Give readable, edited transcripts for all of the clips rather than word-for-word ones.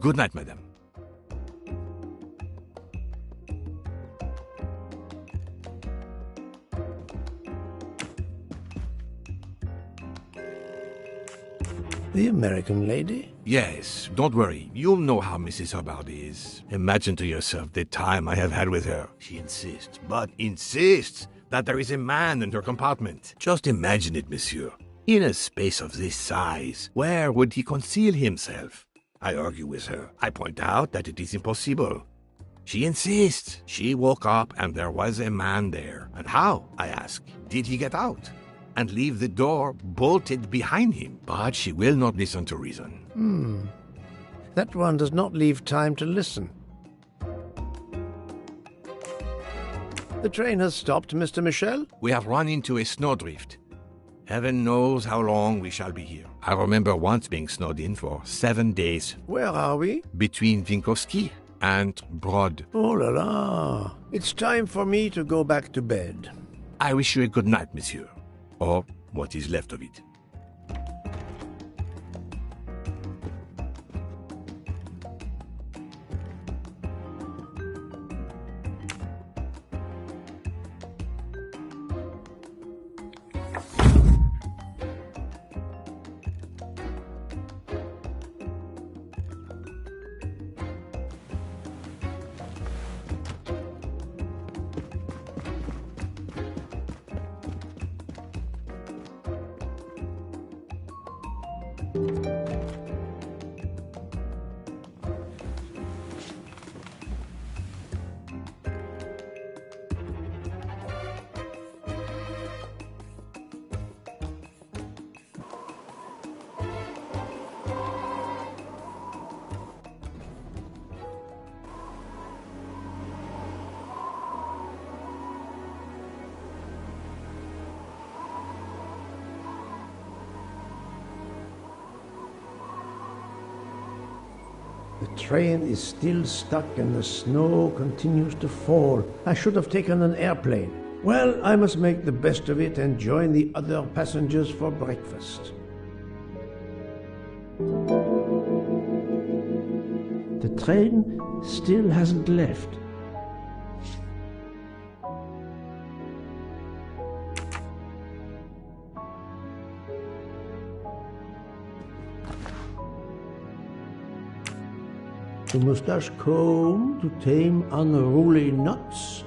Good night, madame. The American lady? Yes, don't worry. You'll know how Mrs. Hubbard is. Imagine to yourself the time I have had with her. She insists, but insists, that there is a man in her compartment. Just imagine it, monsieur. In a space of this size, where would he conceal himself? I argue with her. I point out that it is impossible. She insists. She woke up and there was a man there. And how, I ask, did he get out? And leave the door bolted behind him? But she will not listen to reason. That one does not leave time to listen. The train has stopped, Mr. Michel? We have run into a snowdrift. Heaven knows how long we shall be here. I remember once being snowed in for 7 days. Where are we? Between Winkowski and Brod. Oh la la. It's time for me to go back to bed. I wish you a good night, monsieur. Or what is left of it. The train is still stuck and the snow continues to fall. I should have taken an airplane. Well, I must make the best of it and join the other passengers for breakfast. The train still hasn't left. The mustache comb to tame unruly knots.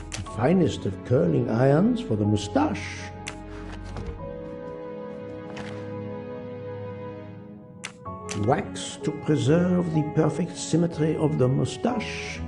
The finest of curling irons for the mustache. Wax to preserve the perfect symmetry of the mustache.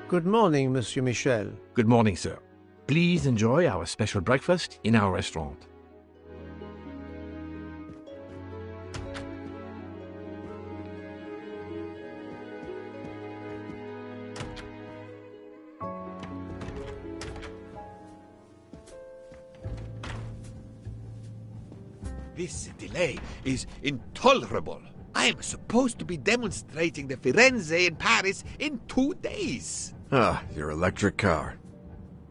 Good morning, Monsieur Michel. Good morning, sir. Please enjoy our special breakfast in our restaurant. This delay is intolerable. I am supposed to be demonstrating the Firenze in Paris in 2 days. Ah, your electric car.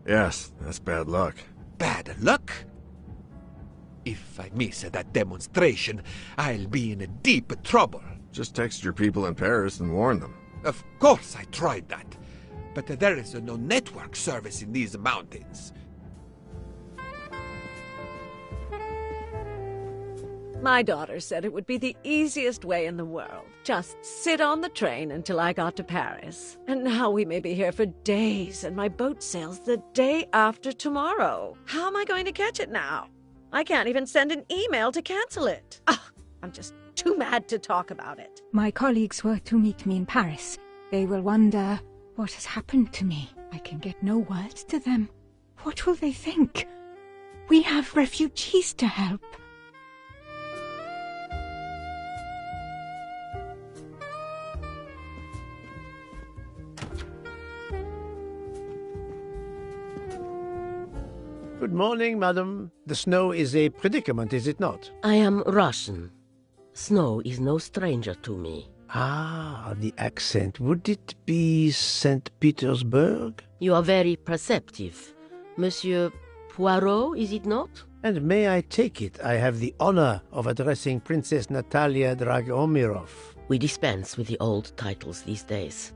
Yes, that's bad luck. Bad luck? If I miss that demonstration, I'll be in deep trouble. Just text your people in Paris and warn them. Of course I tried that, but there is no network service in these mountains. My daughter said it would be the easiest way in the world. Just sit on the train until I got to Paris. And now we may be here for days, and my boat sails the day after tomorrow. How am I going to catch it now? I can't even send an email to cancel it. I'm just too mad to talk about it. My colleagues were to meet me in Paris. They will wonder what has happened to me. I can get no words to them. What will they think? We have refugees to help. Good morning, madam. The snow is a predicament, is it not? I am Russian. Snow is no stranger to me. Ah, the accent. Would it be St. Petersburg? You are very perceptive. Monsieur Poirot, is it not? And may I take it I have the honor of addressing Princess Natalia Dragomirov? We dispense with the old titles these days.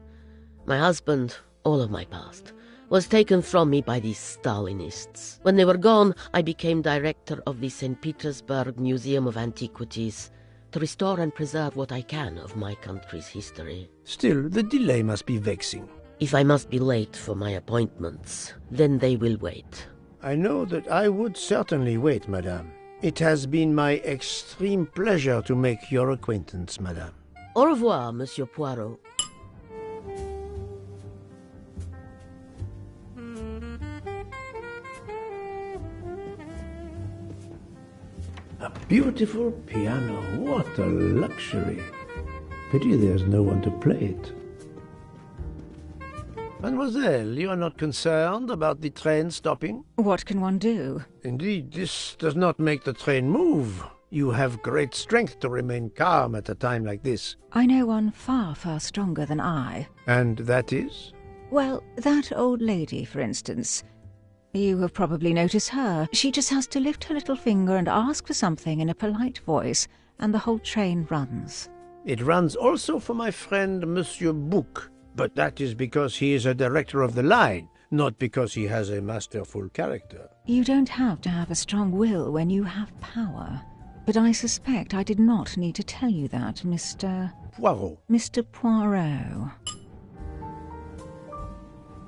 My husband, all of my past, was taken from me by these Stalinists. When they were gone, I became director of the St. Petersburg Museum of Antiquities to restore and preserve what I can of my country's history. Still, the delay must be vexing. If I must be late for my appointments, then they will wait. I know that I would certainly wait, madame. It has been my extreme pleasure to make your acquaintance, madame. Au revoir, Monsieur Poirot. A beautiful piano. What a luxury. Pity there's no one to play it. Mademoiselle, you are not concerned about the train stopping? What can one do? Indeed, this does not make the train move. You have great strength to remain calm at a time like this. I know one far, far stronger than I. And that is? Well, that old lady, for instance. You have probably noticed her. She just has to lift her little finger and ask for something in a polite voice, and the whole train runs. It runs also for my friend Monsieur Bouc, but that is because he is a director of the line, not because he has a masterful character. You don't have to have a strong will when you have power. But I suspect I did not need to tell you that, Mr. Poirot.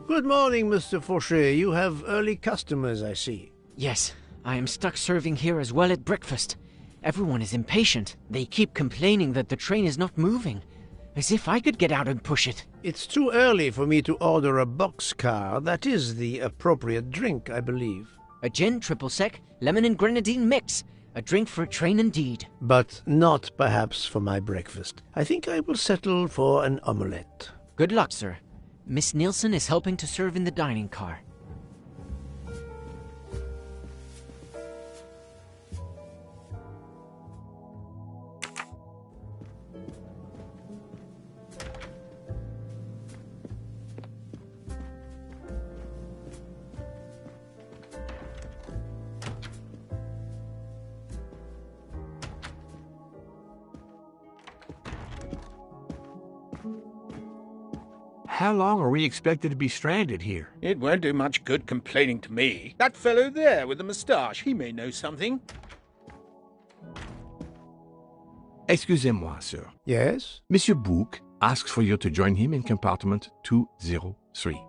Good morning, Mr. Fauchet. You have early customers, I see. Yes, I am stuck serving here as well at breakfast. Everyone is impatient. They keep complaining that the train is not moving. As if I could get out and push it. It's too early for me to order a boxcar. That is the appropriate drink, I believe. A gin, triple sec, lemon and grenadine mix. A drink for a train indeed. But not perhaps for my breakfast. I think I will settle for an omelette. Good luck, sir. Miss Nielsen is helping to serve in the dining car. How long are we expected to be stranded here? It won't do much good complaining to me. That fellow there with the moustache, he may know something. Excusez-moi, sir. Yes? Monsieur Bouc asks for you to join him in compartment 203.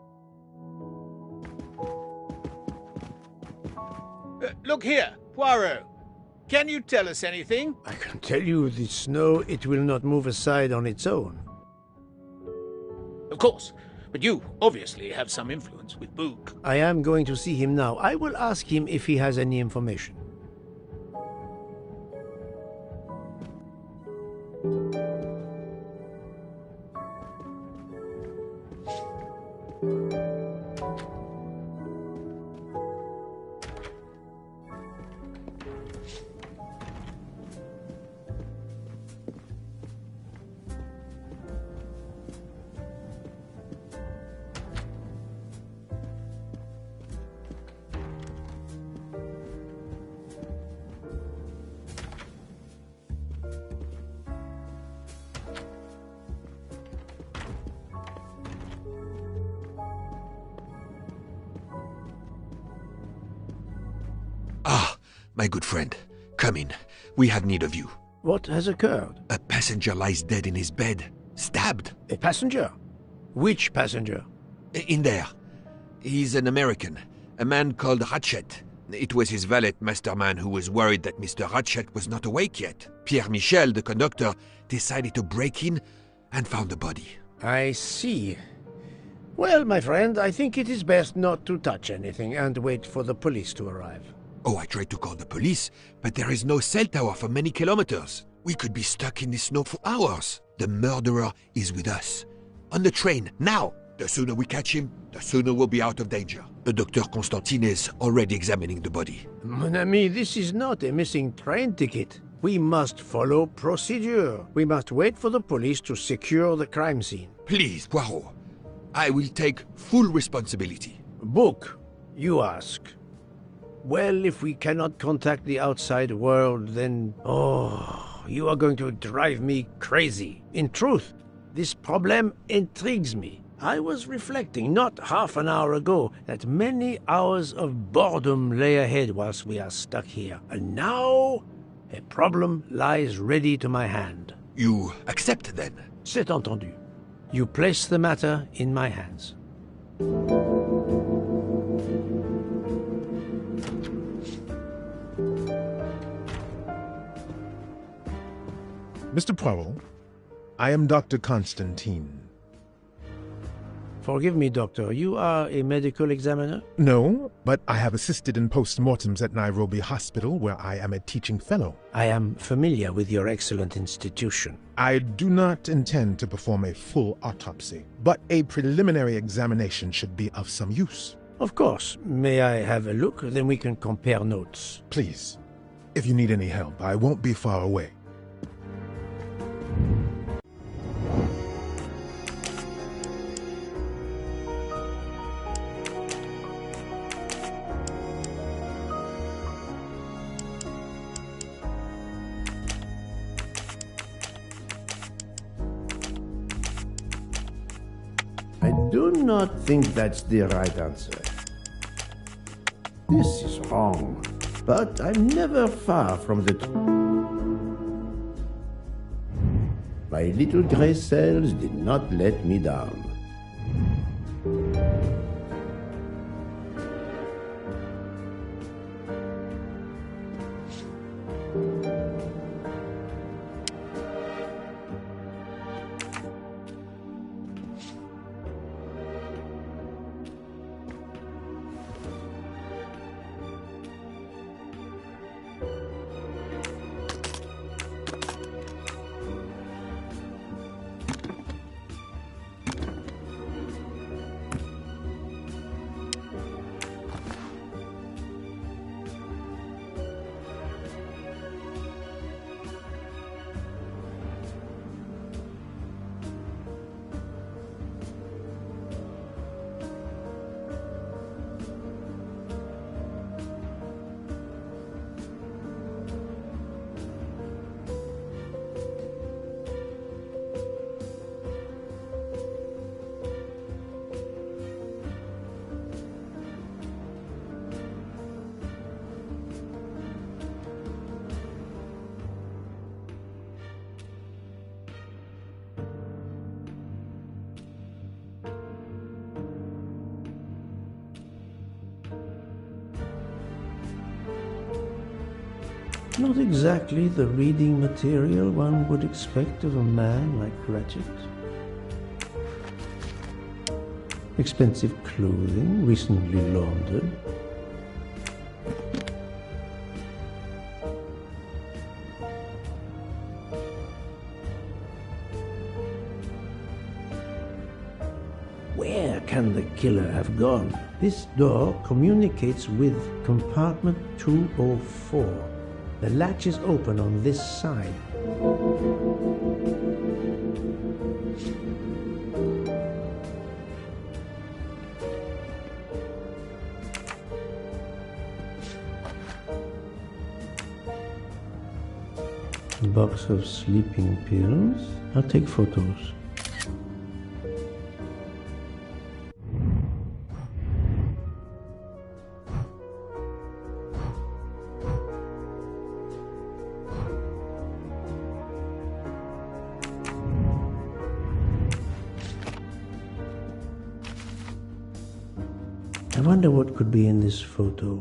Look here, Poirot. Can you tell us anything? I can tell you the snow, it will not move aside on its own. Of course, but you obviously have some influence with Bouc. I am going to see him now. I will ask him if he has any information. Ah, my good friend, come in. We have need of you. What has occurred? A passenger lies dead in his bed, stabbed. A passenger? Which passenger? In there. He's an American, a man called Hatchet. It was his valet, Masterman, who was worried that Mr. Ratchet was not awake yet. Pierre Michel, the conductor, decided to break in and found the body. I see. Well, my friend, I think it is best not to touch anything and wait for the police to arrive. Oh, I tried to call the police, but there is no cell tower for many kilometers. We could be stuck in the snow for hours. The murderer is with us. On the train, now! The sooner we catch him, the sooner we'll be out of danger. Dr. Constantine is already examining the body. Mon ami, this is not a missing train ticket. We must follow procedure. We must wait for the police to secure the crime scene. Please, Poirot. I will take full responsibility. Book, you ask. Well, if we cannot contact the outside world, then... Oh, you are going to drive me crazy. In truth, this problem intrigues me. I was reflecting not half an hour ago that many hours of boredom lay ahead whilst we are stuck here. And now, a problem lies ready to my hand. You accept, then? C'est entendu. You place the matter in my hands. Mr. Poirot, I am Dr. Constantine. Forgive me, Doctor. You are a medical examiner? No, but I have assisted in post-mortems at Nairobi Hospital, where I am a teaching fellow. I am familiar with your excellent institution. I do not intend to perform a full autopsy, but a preliminary examination should be of some use. Of course. May I have a look? Then we can compare notes. Please. If you need any help, I won't be far away. I do not think that's the right answer. This is wrong, but I'm never far from the truth. My little gray cells did not let me down. Not exactly the reading material one would expect of a man like Ratchet. Expensive clothing, recently laundered. Where can the killer have gone? This door communicates with compartment 204. The latch is open on this side. A box of sleeping pills. I'll take photos. I wonder what could be in this photo.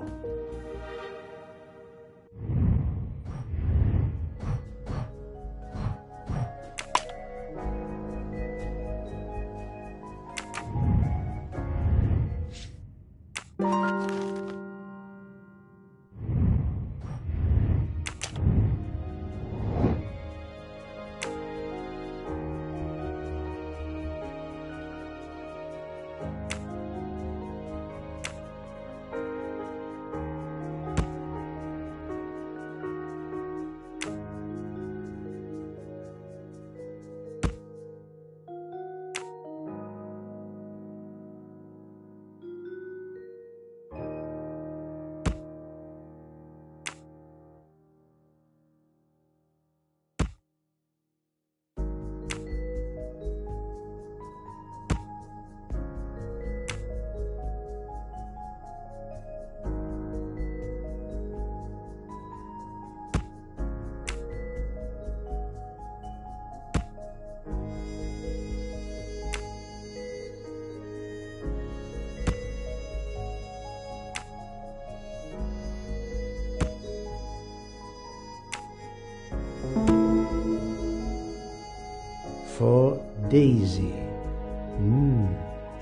Daisy.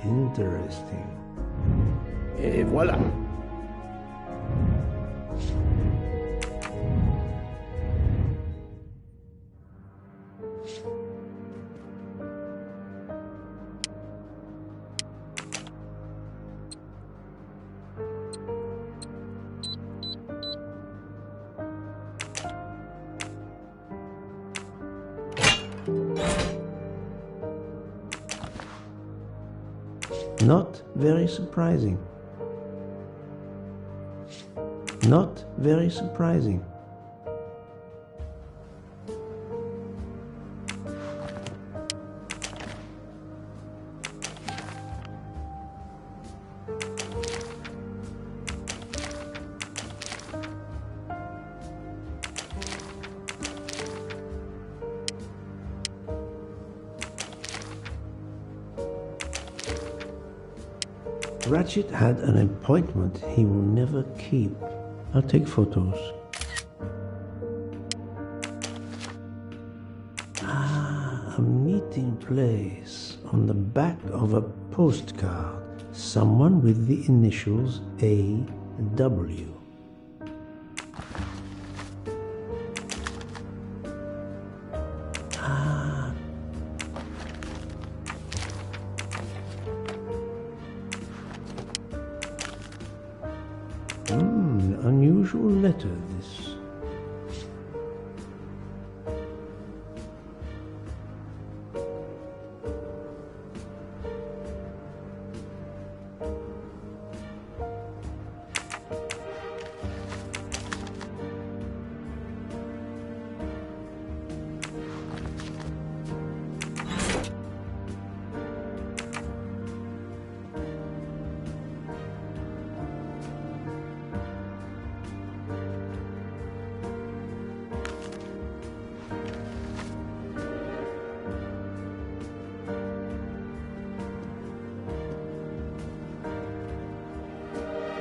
Interesting. Et voilà. Not very surprising. Not very surprising. Ratchet had an appointment he will never keep. I'll take photos. A meeting place on the back of a postcard. Someone with the initials A.W. Unusual letter, this.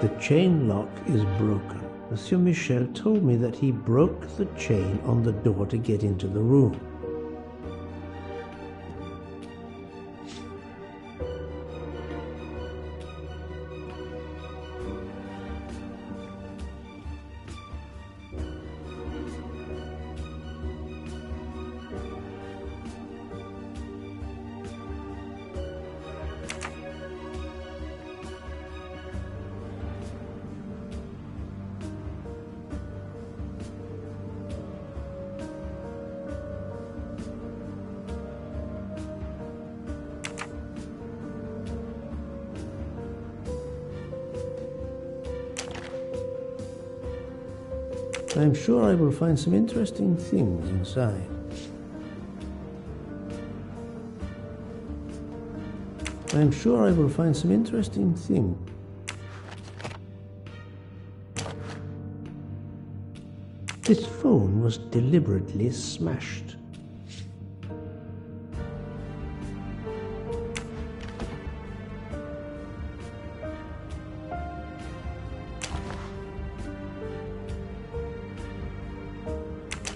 The chain lock is broken. Monsieur Michel told me that he broke the chain on the door to get into the room. I'm sure I will find some interesting things inside. I'm sure I will find some interesting things. This phone was deliberately smashed.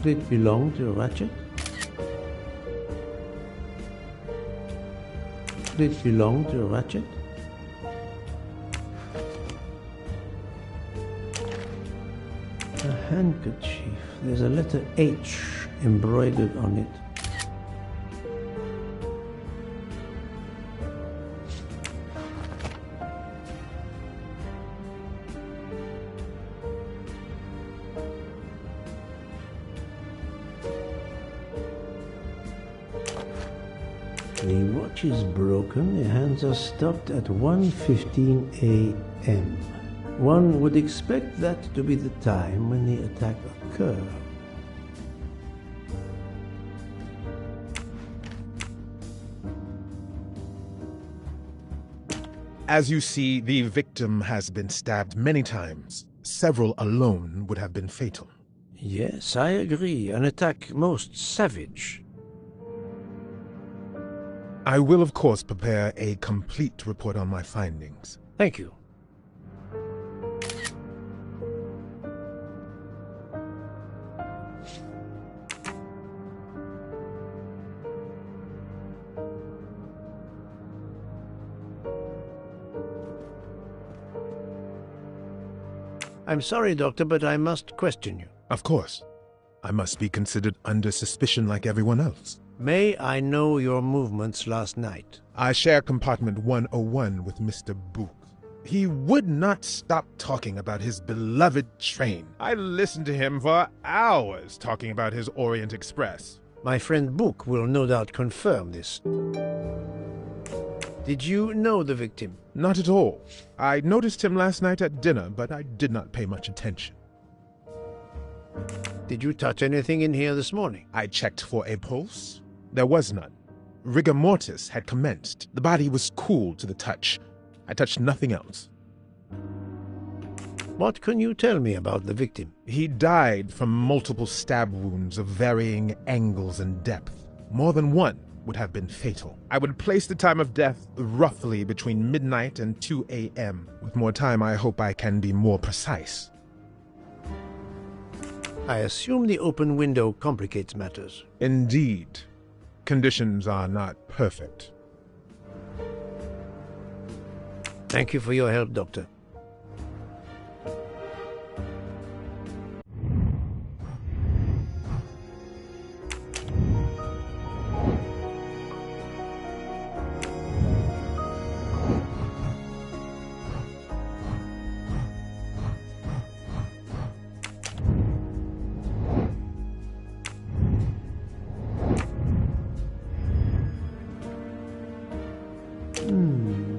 Did it belong to Ratchet? Did it belong to Ratchet? A handkerchief. There's a letter H embroidered on it. The watch is broken, the hands are stopped at 1:15 a.m. One would expect that to be the time when the attack occurred. As you see, the victim has been stabbed many times. Several alone would have been fatal. Yes, I agree. An attack most savage. I will, of course, prepare a complete report on my findings. Thank you. I'm sorry, Doctor, but I must question you. Of course. I must be considered under suspicion like everyone else. May I know your movements last night? I share compartment 101 with Mr. Booth. He would not stop talking about his beloved train. I listened to him for hours talking about his Orient Express. My friend Book will no doubt confirm this. Did you know the victim? Not at all. I noticed him last night at dinner, but I did not pay much attention. Did you touch anything in here this morning? I checked for a pulse. There was none. Rigor mortis had commenced. The body was cool to the touch. I touched nothing else. What can you tell me about the victim? He died from multiple stab wounds of varying angles and depth. More than one would have been fatal. I would place the time of death roughly between midnight and 2 a.m. With more time, I hope I can be more precise. I assume the open window complicates matters. Indeed. Conditions are not perfect. Thank you for your help, Doctor.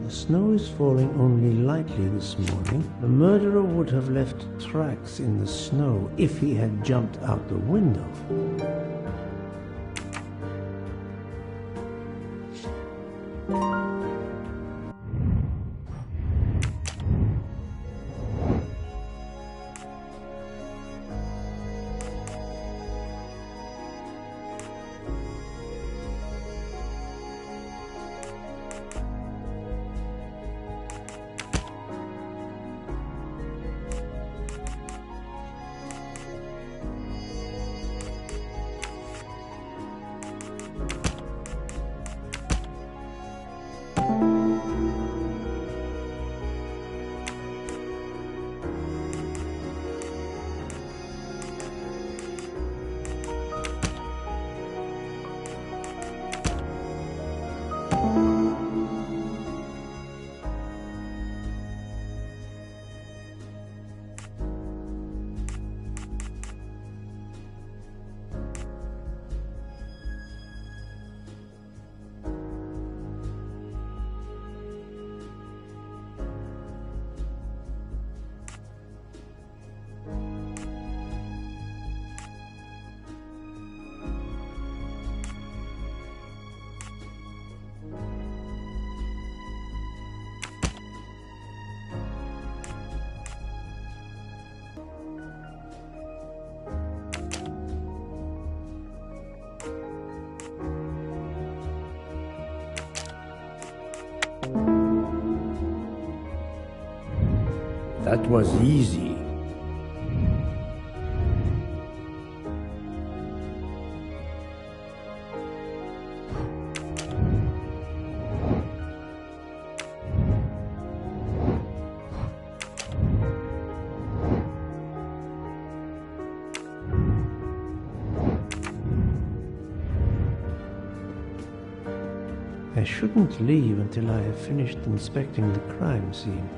The snow is falling only lightly this morning. The murderer would have left tracks in the snow if he had jumped out the window. That was easy. I shouldn't leave until I have finished inspecting the crime scene.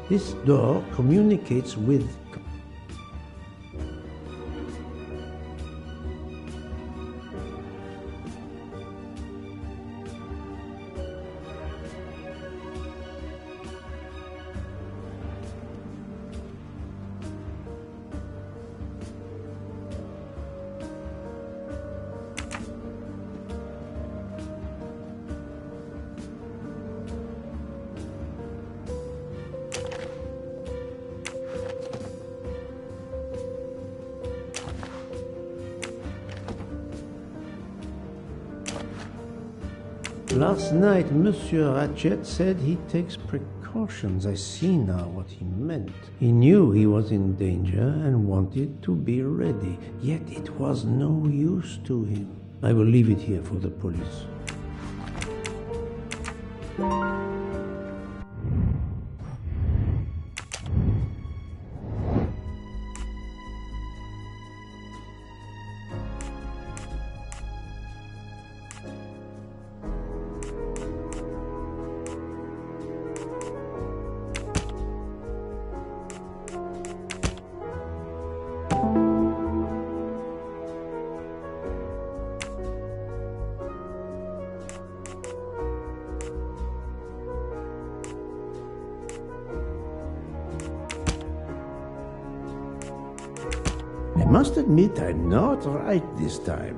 This door communicates with... Last night, Monsieur Ratchet said he takes precautions. precautions. I see now what he meant. He knew he was in danger and wanted to be ready, yet it was no use to him. I will leave it here for the police. I must admit I'm not right this time.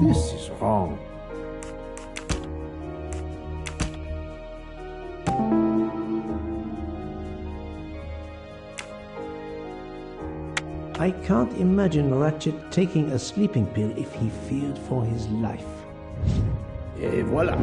This is wrong. I can't imagine Ratchet taking a sleeping pill if he feared for his life. Et voilà.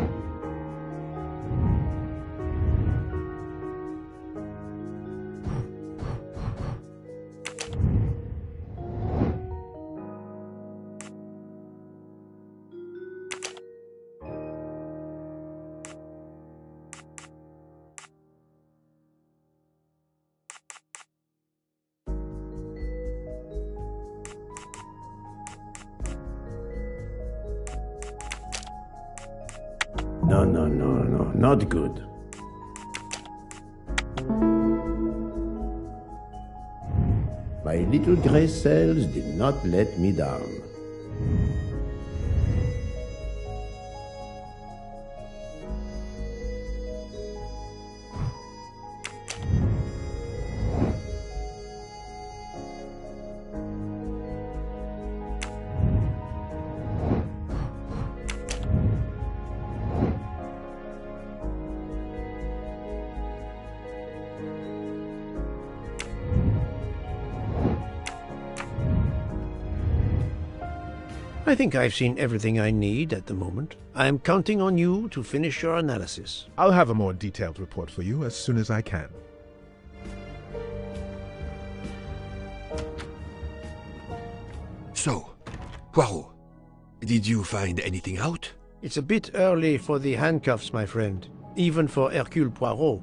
No, not good. My little gray cells did not let me down. I think I've seen everything I need at the moment. I am counting on you to finish your analysis. I'll have a more detailed report for you as soon as I can. So, Poirot, did you find anything out? It's a bit early for the handcuffs, my friend. Even for Hercule Poirot.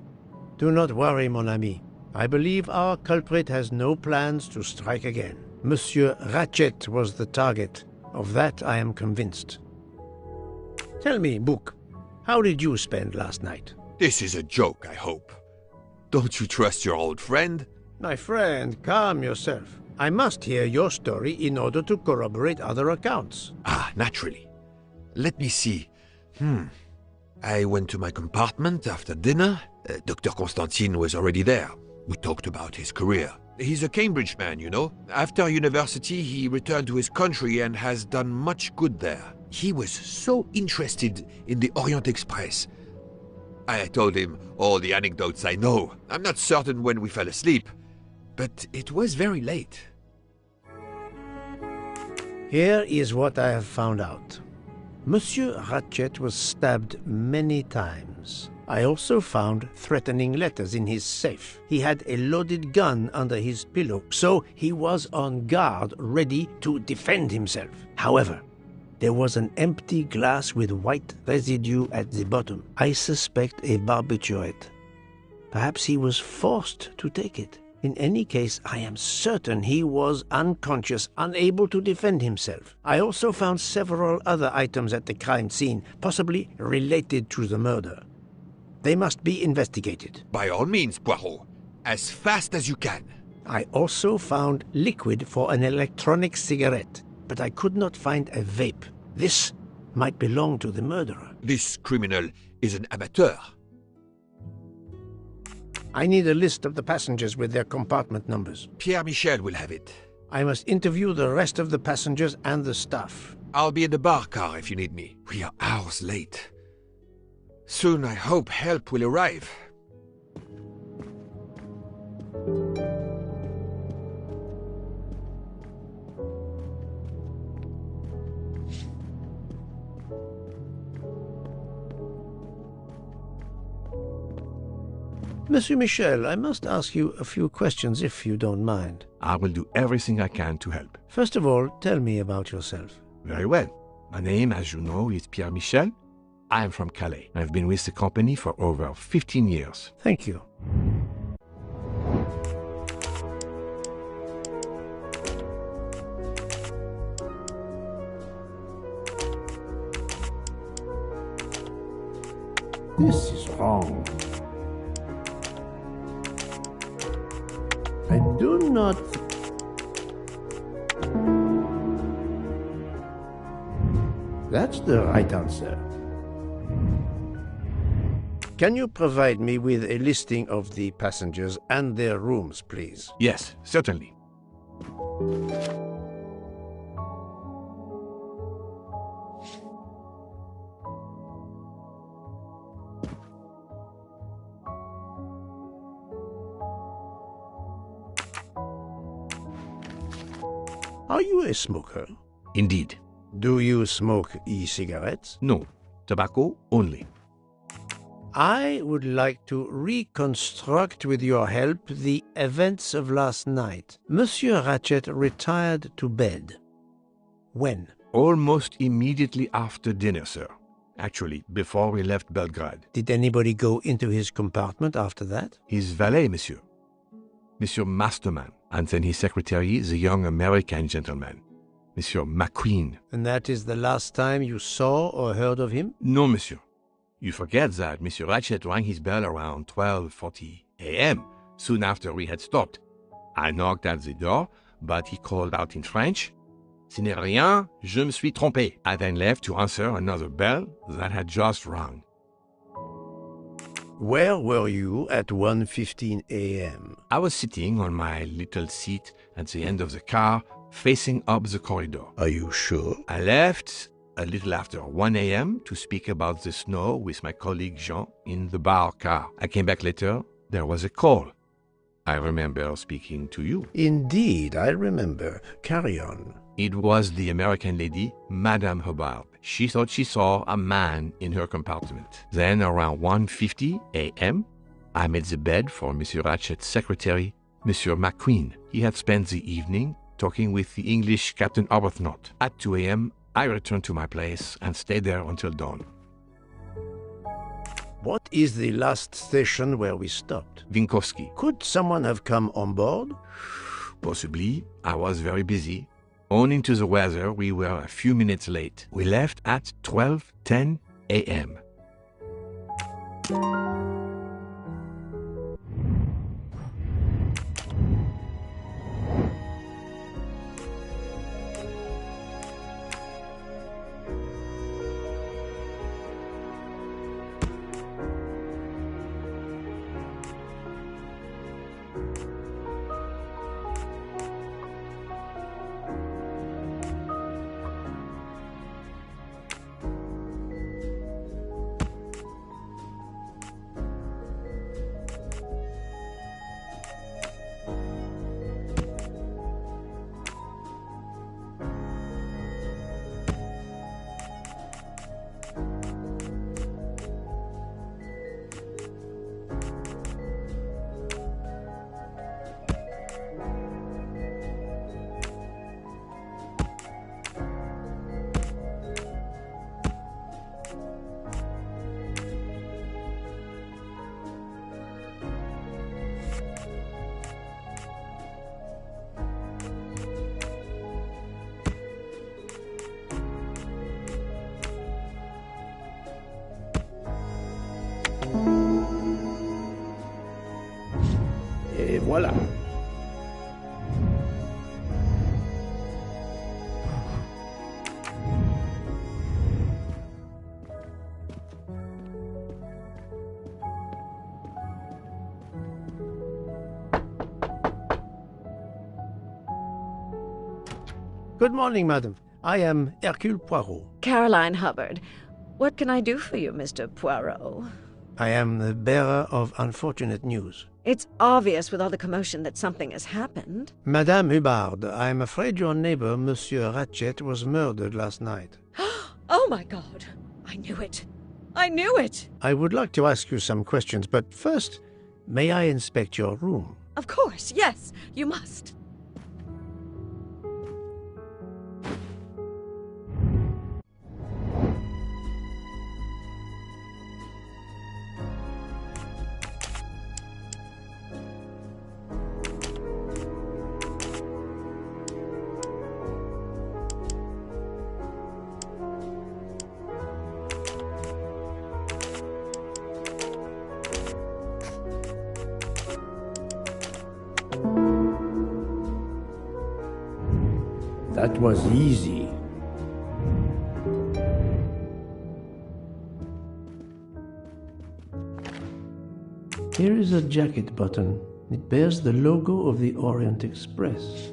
Do not worry, mon ami. I believe our culprit has no plans to strike again. Monsieur Ratchet was the target. Of that I am convinced. Tell me, Book, how did you spend last night? This is a joke, I hope. Don't you trust your old friend? My friend, calm yourself. I must hear your story in order to corroborate other accounts. Ah, naturally. Let me see. I went to my compartment after dinner. Dr. Constantine was already there. We talked about his career. He's a Cambridge man, you know. After university, he returned to his country and has done much good there. He was so interested in the Orient Express. I told him all the anecdotes I know. I'm not certain when we fell asleep, but it was very late. Here is what I have found out. Monsieur Ratchet was stabbed many times. I also found threatening letters in his safe. He had a loaded gun under his pillow, so he was on guard, ready to defend himself. However, there was an empty glass with white residue at the bottom. I suspect a barbiturate. Perhaps he was forced to take it. In any case, I am certain he was unconscious, unable to defend himself. I also found several other items at the crime scene, possibly related to the murder. They must be investigated. By all means, Poirot. As fast as you can. I also found liquid for an electronic cigarette, but I could not find a vape. This might belong to the murderer. This criminal is an amateur. I need a list of the passengers with their compartment numbers. Pierre Michel will have it. I must interview the rest of the passengers and the staff. I'll be in the bar car if you need me. We are hours late. Soon I hope help will arrive. Monsieur Michel, I must ask you a few questions if you don't mind. I will do everything I can to help. First of all, tell me about yourself. Very well. My name, as you know, is Pierre Michel. I am from Calais. I've been with the company for over 15 years. Thank you. This is wrong. I do not... That's the right answer. Can you provide me with a listing of the passengers and their rooms, please? Yes, certainly. Are you a smoker? Indeed. Do you smoke e-cigarettes? No, tobacco only. I would like to reconstruct with your help the events of last night. Monsieur Ratchet retired to bed. When? Almost immediately after dinner, sir. Actually, before we left Belgrade. Did anybody go into his compartment after that? His valet, monsieur. Monsieur Masterman, and then his secretary, the young American gentleman, Monsieur McQueen. And that is the last time you saw or heard of him? No, monsieur. You forget that Monsieur Ratchet rang his bell around 12:40 a.m., soon after we had stopped. I knocked at the door, but he called out in French, "Ce n'est rien, je me suis trompé." I then left to answer another bell that had just rung. Where were you at 1:15 a.m.? I was sitting on my little seat at the end of the car, facing up the corridor. Are you sure? I left a little after 1 a.m. to speak about the snow with my colleague Jean in the bar car. I came back later. There was a call. I remember speaking to you. Indeed, I remember. Carry on. It was the American lady, Madame Hubbard. She thought she saw a man in her compartment. Then, around 1:50 a.m., I made the bed for Monsieur Ratchet's secretary, Monsieur McQueen. He had spent the evening talking with the English Captain Arbuthnot. At 2 a.m., I returned to my place and stayed there until dawn. What is the last station where we stopped? Vinkovsky. Could someone have come on board? Possibly. I was very busy. Owing to the weather, we were a few minutes late. We left at 12:10 a.m. Et voilà. Good morning, madam. I am Hercule Poirot. Caroline Hubbard. What can I do for you, Mr. Poirot? I am the bearer of unfortunate news. It's obvious with all the commotion that something has happened. Madame Hubbard, I am afraid your neighbor, Monsieur Ratchet, was murdered last night. Oh my God! I knew it! I knew it! I would like to ask you some questions, but first, may I inspect your room? Of course, yes, you must. That was easy. Here is a jacket button. It bears the logo of the Orient Express.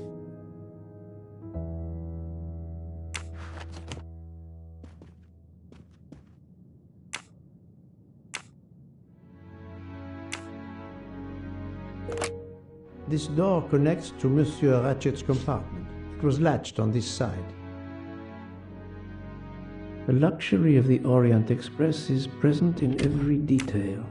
This door connects to Monsieur Ratchet's compartment. It was latched on this side. The luxury of the Orient Express is present in every detail.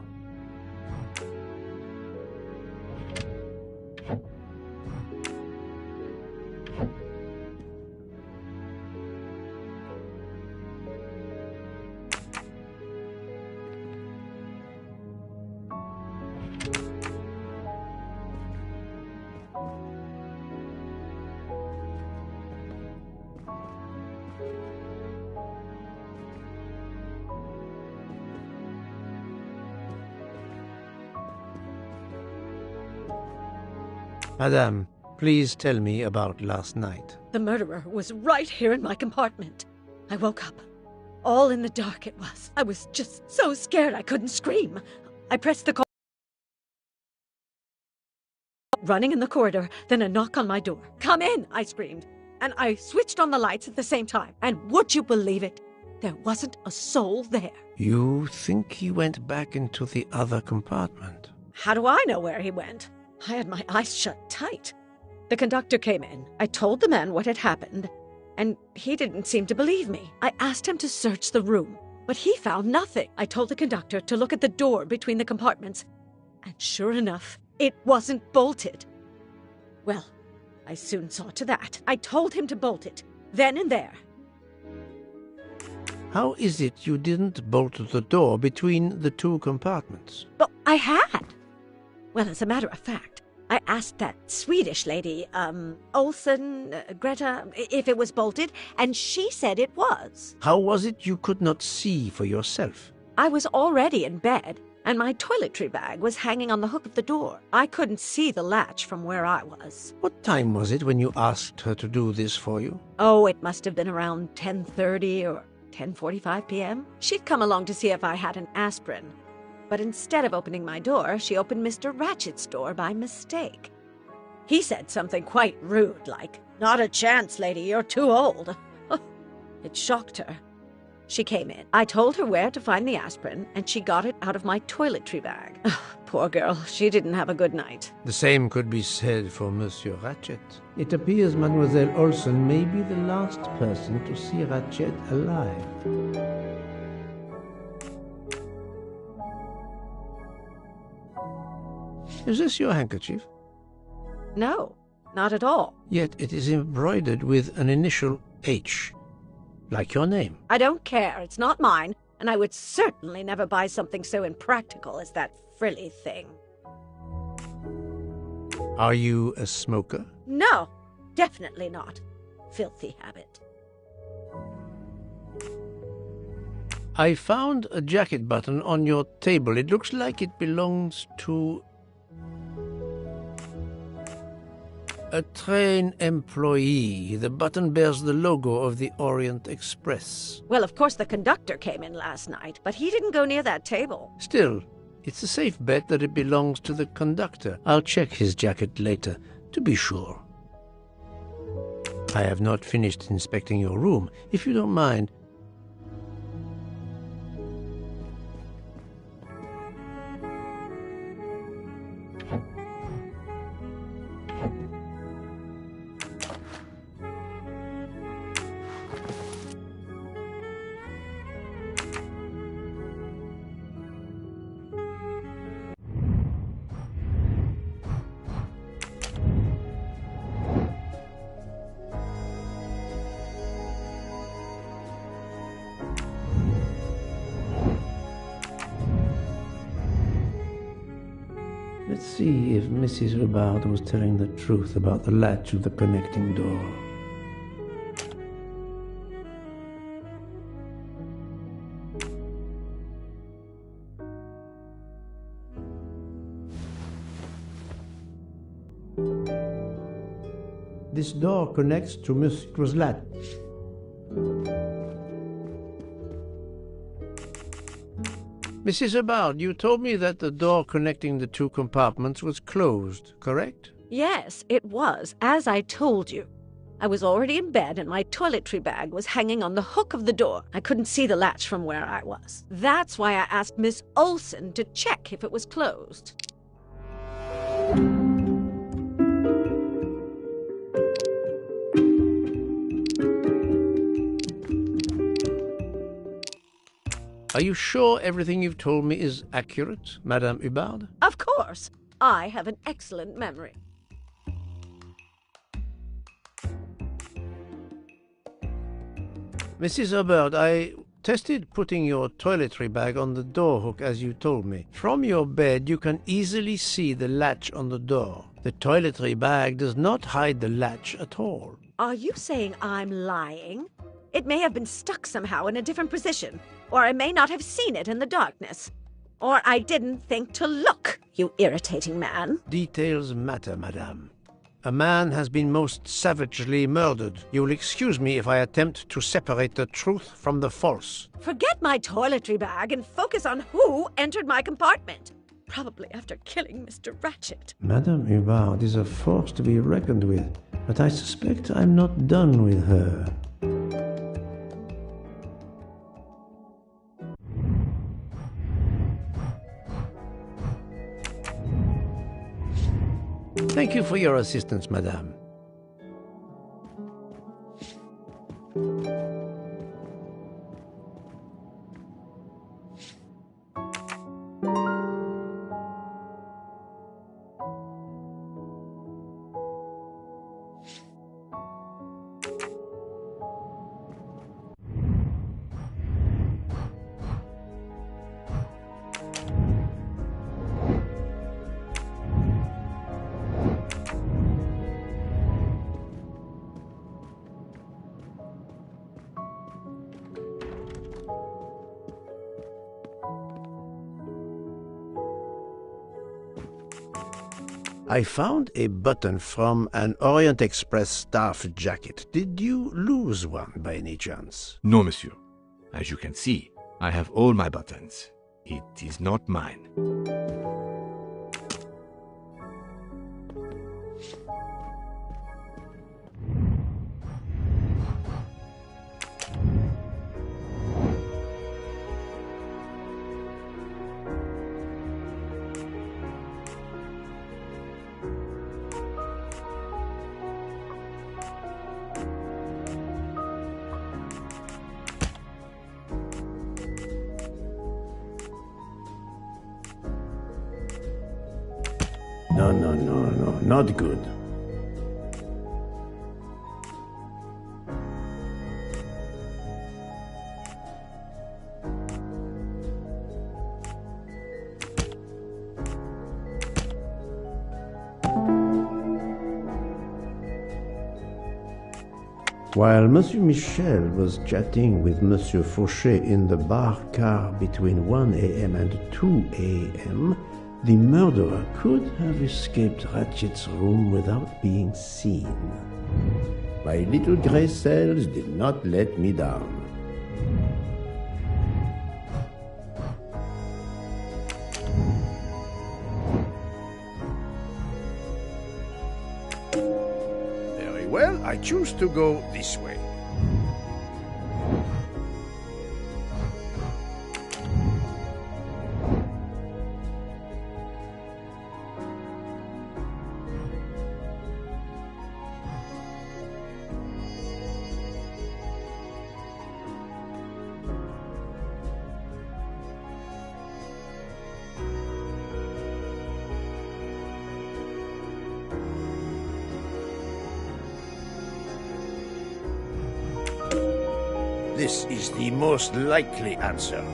Madame, please tell me about last night. The murderer was right here in my compartment. I woke up. All in the dark it was. I was just so scared I couldn't scream. I pressed the call. Running in the corridor, then a knock on my door. "Come in," I screamed. And I switched on the lights at the same time. And would you believe it? There wasn't a soul there. You think he went back into the other compartment? How do I know where he went? I had my eyes shut tight. The conductor came in. I told the man what had happened, and he didn't seem to believe me. I asked him to search the room, but he found nothing. I told the conductor to look at the door between the compartments, and sure enough, it wasn't bolted. Well, I soon saw to that. I told him to bolt it, then and there. How is it you didn't bolt the door between the two compartments? But I had. Well, as a matter of fact, I asked that Swedish lady, Olsen, Greta, if it was bolted, and she said it was. How was it you could not see for yourself? I was already in bed, and my toiletry bag was hanging on the hook of the door. I couldn't see the latch from where I was. What time was it when you asked her to do this for you? Oh, it must have been around 10:30 or 10:45 p.m. She'd come along to see if I had an aspirin. But instead of opening my door, she opened Mr. Ratchet's door by mistake. He said something quite rude, like, "Not a chance, lady, you're too old." It shocked her. She came in. I told her where to find the aspirin, and she got it out of my toiletry bag. Poor girl, she didn't have a good night. The same could be said for Monsieur Ratchet. It appears Mademoiselle Olsen may be the last person to see Ratchet alive. Is this your handkerchief? No, not at all. Yet it is embroidered with an initial H, like your name. I don't care. It's not mine, and I would certainly never buy something so impractical as that frilly thing. Are you a smoker? No, definitely not. Filthy habit. I found a jacket button on your table. It looks like it belongs to a train employee. The button bears the logo of the Orient Express. Well, of course the conductor came in last night, but he didn't go near that table. Still, it's a safe bet that it belongs to the conductor. I'll check his jacket later, to be sure. I have not finished inspecting your room. If you don't mind, Let's see if Mrs. Hubbard was telling the truth about the latch of the connecting door. This door connects to Monsieur's latch. Mrs. Hubbard, you told me that the door connecting the two compartments was closed, correct? Yes, it was, as I told you. I was already in bed and my toiletry bag was hanging on the hook of the door. I couldn't see the latch from where I was. That's why I asked Miss Olsen to check if it was closed. Are you sure everything you've told me is accurate, Madame Hubbard? Of course. I have an excellent memory. Mrs. Hubbard, I tested putting your toiletry bag on the door hook as you told me. From your bed, you can easily see the latch on the door. The toiletry bag does not hide the latch at all. Are you saying I'm lying? It may have been stuck somehow in a different position, or I may not have seen it in the darkness. Or I didn't think to look, you irritating man. Details matter, madame. A man has been most savagely murdered. You will excuse me if I attempt to separate the truth from the false. Forget my toiletry bag and focus on who entered my compartment. Probably after killing Mr. Ratchet. Madame Hubbard is a force to be reckoned with, but I suspect I'm not done with her. Thank you for your assistance, madame. I found a button from an Orient Express staff jacket. Did you lose one by any chance? No, monsieur. As you can see, I have all my buttons. It is not mine. No, not good. While Monsieur Michel was chatting with Monsieur Fauchet in the bar car between 1 a.m. and 2 a.m., the murderer could have escaped Ratchet's room without being seen. My little gray cells did not let me down. Very well, I choose to go this way. This is the most likely answer.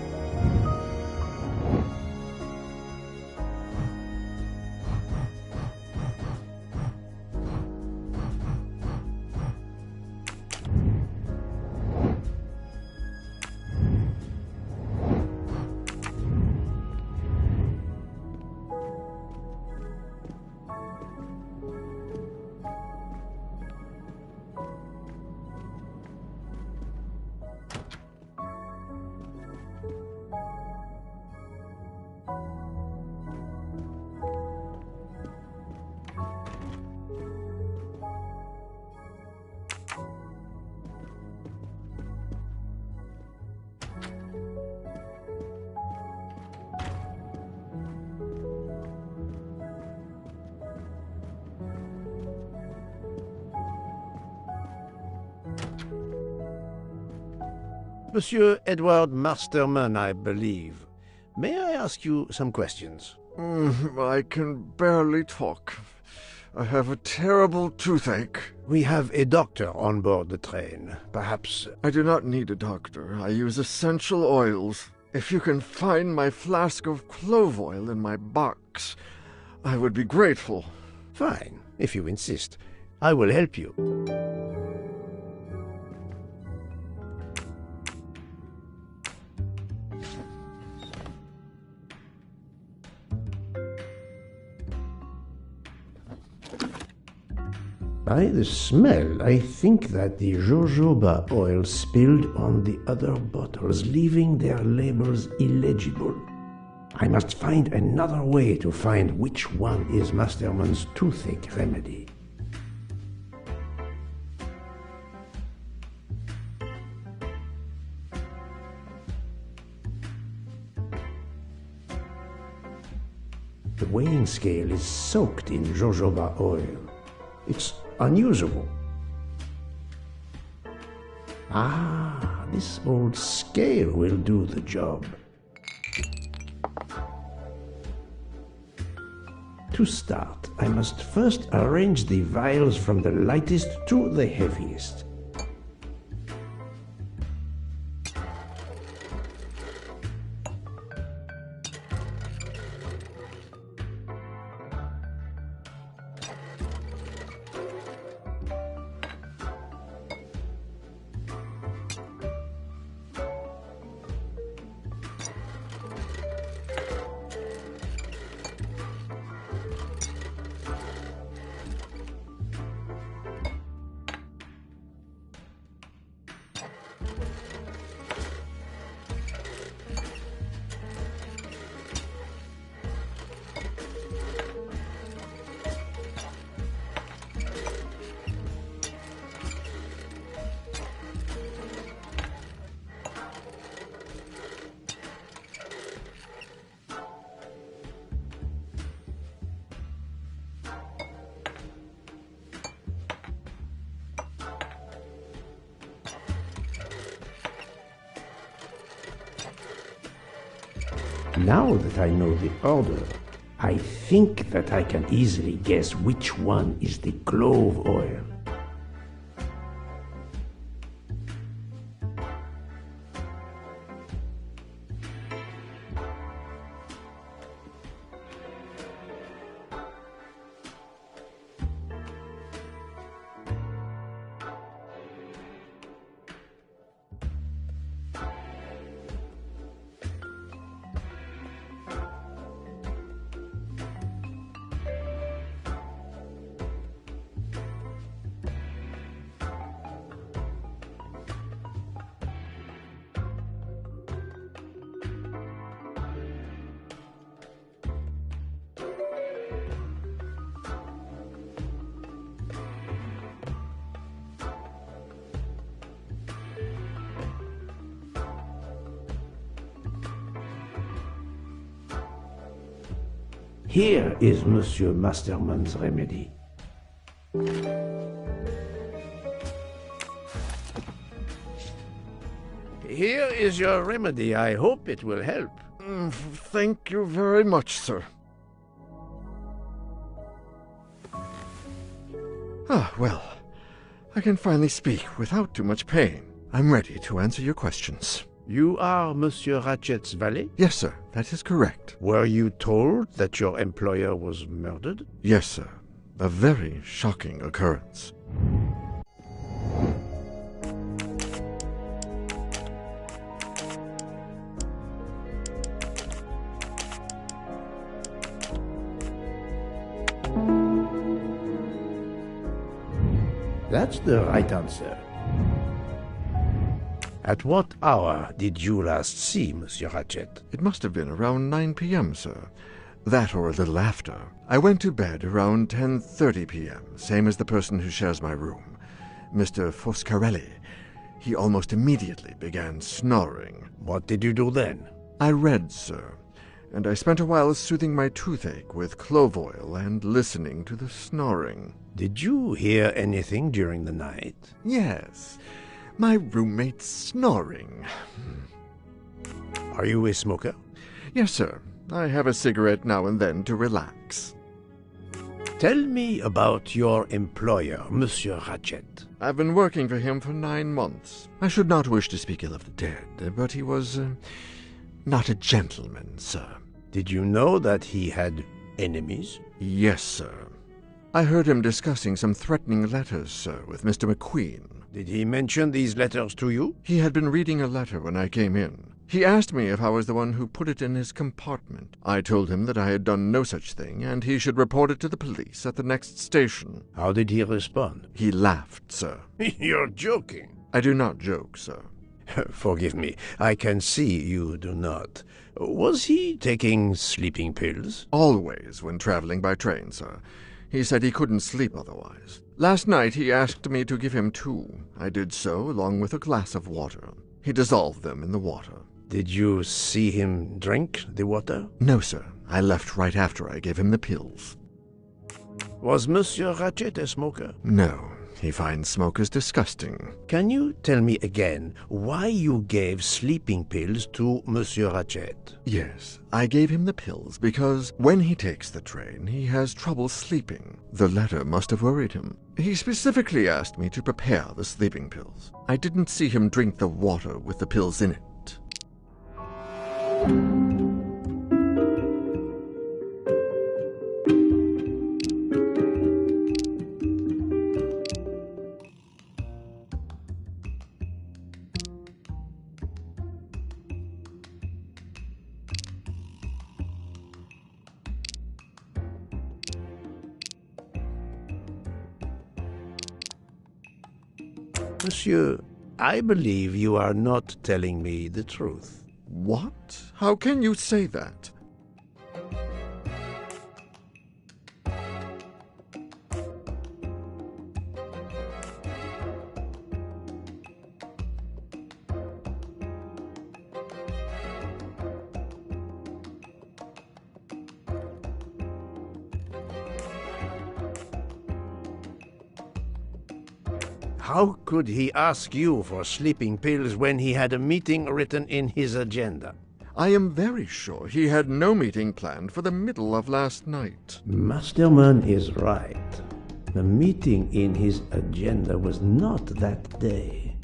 Monsieur Edward Masterman, I believe. May I ask you some questions? I can barely talk. I have a terrible toothache. We have a doctor on board the train. Perhaps... I do not need a doctor. I use essential oils. If you can find my flask of clove oil in my box, I would be grateful. Fine, if you insist. I will help you. By the smell, I think that the jojoba oil spilled on the other bottles, leaving their labels illegible. I must find another way to find which one is Masterman's toothache remedy. The weighing scale is soaked in jojoba oil. It's unusable. Ah, this old scale will do the job. To start, I must first arrange the vials from the lightest to the heaviest. Now that I know the order, I think that I can easily guess which one is the clove oil. Here is Monsieur Masterman's remedy. Here is your remedy. I hope it will help. Thank you very much, sir. Ah, well, I can finally speak without too much pain. I'm ready to answer your questions. You are Monsieur Ratchet's valet? Yes, sir, that is correct. Were you told that your employer was murdered? Yes, sir. A very shocking occurrence. That's the right answer. At what hour did you last see Monsieur Ratchet? It must have been around 9 p.m., sir. That or a little after. I went to bed around 10:30 p.m., same as the person who shares my room, Mr. Foscarelli. He almost immediately began snoring. What did you do then? I read, sir, and I spent a while soothing my toothache with clove oil and listening to the snoring. Did you hear anything during the night? Yes, my roommate's snoring. Are you a smoker? Yes, sir. I have a cigarette now and then to relax. Tell me about your employer, Monsieur Ratchet. I've been working for him for 9 months. I should not wish to speak ill of the dead, but he was not a gentleman, sir. Did you know that he had enemies? Yes, sir. I heard him discussing some threatening letters, sir, with Mr. McQueen. Did he mention these letters to you? He had been reading a letter when I came in. He asked me if I was the one who put it in his compartment. I told him that I had done no such thing, and he should report it to the police at the next station. How did he respond? He laughed, sir. You're joking. I do not joke, sir. Forgive me, I can see you do not. Was he taking sleeping pills? Always when traveling by train, sir. He said he couldn't sleep otherwise. Last night he asked me to give him 2. I did so, along with a glass of water. He dissolved them in the water. Did you see him drink the water? No, sir. I left right after I gave him the pills. Was Monsieur Ratchet a smoker? No. He finds smokers disgusting. Can you tell me again why you gave sleeping pills to Monsieur Ratchet? Yes, I gave him the pills because when he takes the train, he has trouble sleeping. The letter must have worried him. He specifically asked me to prepare the sleeping pills. I didn't see him drink the water with the pills in it. Monsieur, I believe you are not telling me the truth. What? How can you say that? How could he ask you for sleeping pills when he had a meeting written in his agenda? I am very sure he had no meeting planned for the middle of last night. Masterman is right. The meeting in his agenda was not that day.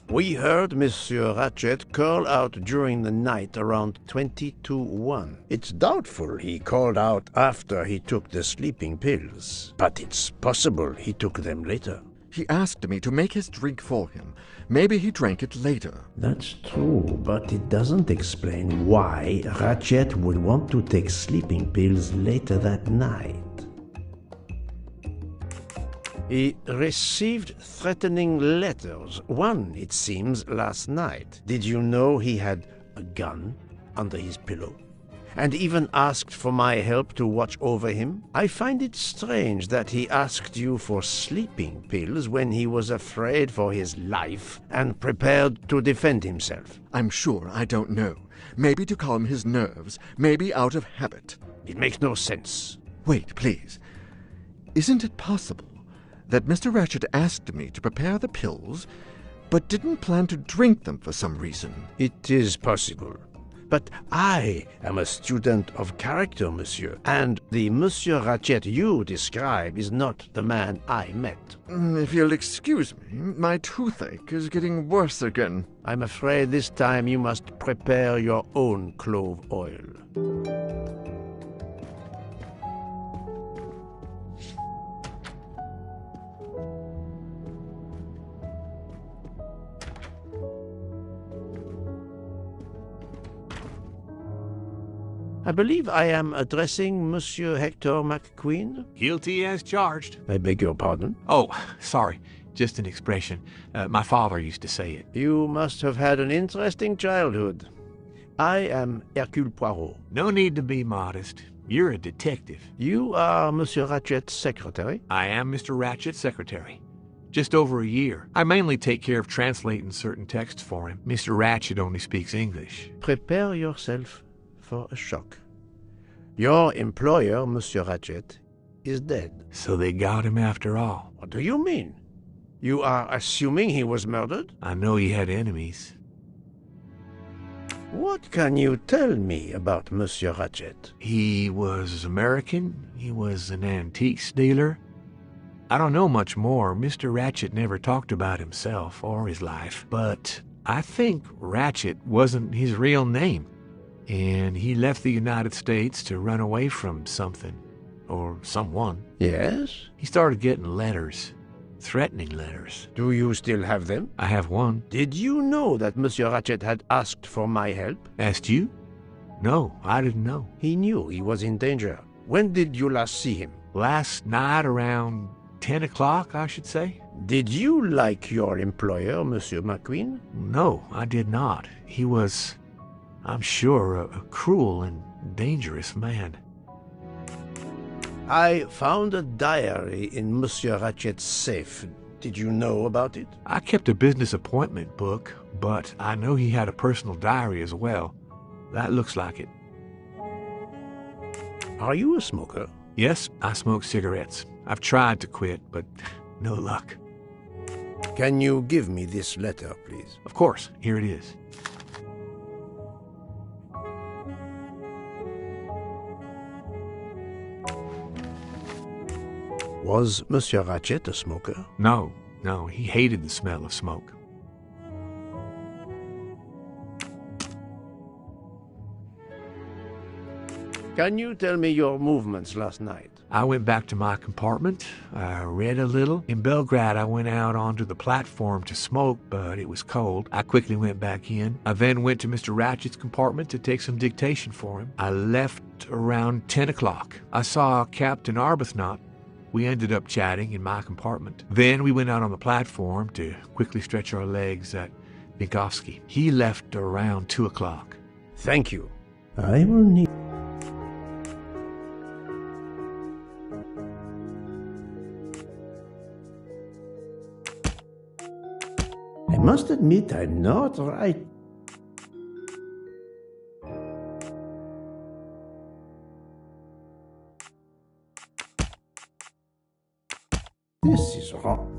We heard Monsieur Ratchet call out during the night around 20:01. It's doubtful he called out after he took the sleeping pills, but it's possible he took them later. He asked me to make his drink for him. Maybe he drank it later. That's true, but it doesn't explain why Ratchet would want to take sleeping pills later that night. He received threatening letters, one, it seems, last night. Did you know he had a gun under his pillow? And even asked for my help to watch over him? I find it strange that he asked you for sleeping pills when he was afraid for his life and prepared to defend himself. I'm sure I don't know. Maybe to calm his nerves, maybe out of habit. It makes no sense. Wait, please. Isn't it possible that Mr. Ratchet asked me to prepare the pills, but didn't plan to drink them for some reason? It is possible. But I am a student of character, monsieur, and the Monsieur Ratchet you describe is not the man I met. If you'll excuse me, my toothache is getting worse again. I'm afraid this time you must prepare your own clove oil. I believe I am addressing Monsieur Hector McQueen. Guilty as charged. I beg your pardon? Oh, sorry. Just an expression. My father used to say it. You must have had an interesting childhood. I am Hercule Poirot. No need to be modest. You're a detective. You are Monsieur Ratchet's secretary? I am Mr. Ratchet's secretary. Just over a year. I mainly take care of translating certain texts for him. Mr. Ratchet only speaks English. Prepare yourself for a shock. Your employer, Monsieur Ratchet, is dead. So they got him after all. What do you mean? You are assuming he was murdered? I know he had enemies. What can you tell me about Monsieur Ratchet? He was American. He was an antiques dealer. I don't know much more. Mr. Ratchet never talked about himself or his life. But I think Ratchet wasn't his real name. And he left the United States to run away from something. Or someone. Yes? He started getting letters. Threatening letters. Do you still have them? I have one. Did you know that Monsieur Ratchet had asked for my help? Asked you? No, I didn't know. He knew he was in danger. When did you last see him? Last night around 10 o'clock, I should say. Did you like your employer, Monsieur McQueen? No, I did not. He was, I'm sure, a cruel and dangerous man. I found a diary in Monsieur Ratchet's safe. Did you know about it? I kept a business appointment book, but I know he had a personal diary as well. That looks like it. Are you a smoker? Yes, I smoke cigarettes. I've tried to quit, but no luck. Can you give me this letter, please? Of course. Here it is. Was Monsieur Ratchet a smoker? No, he hated the smell of smoke. Can you tell me your movements last night? I went back to my compartment. I read a little. In Belgrade, I went out onto the platform to smoke, but it was cold. I quickly went back in. I then went to Mr. Ratchet's compartment to take some dictation for him. I left around 10 o'clock. I saw Captain Arbuthnot. We ended up chatting in my compartment. Then we went out on the platform to quickly stretch our legs at Vinkovsky. He left around 2 o'clock. Thank you. I will need... I must admit I'm not right. This is wrong.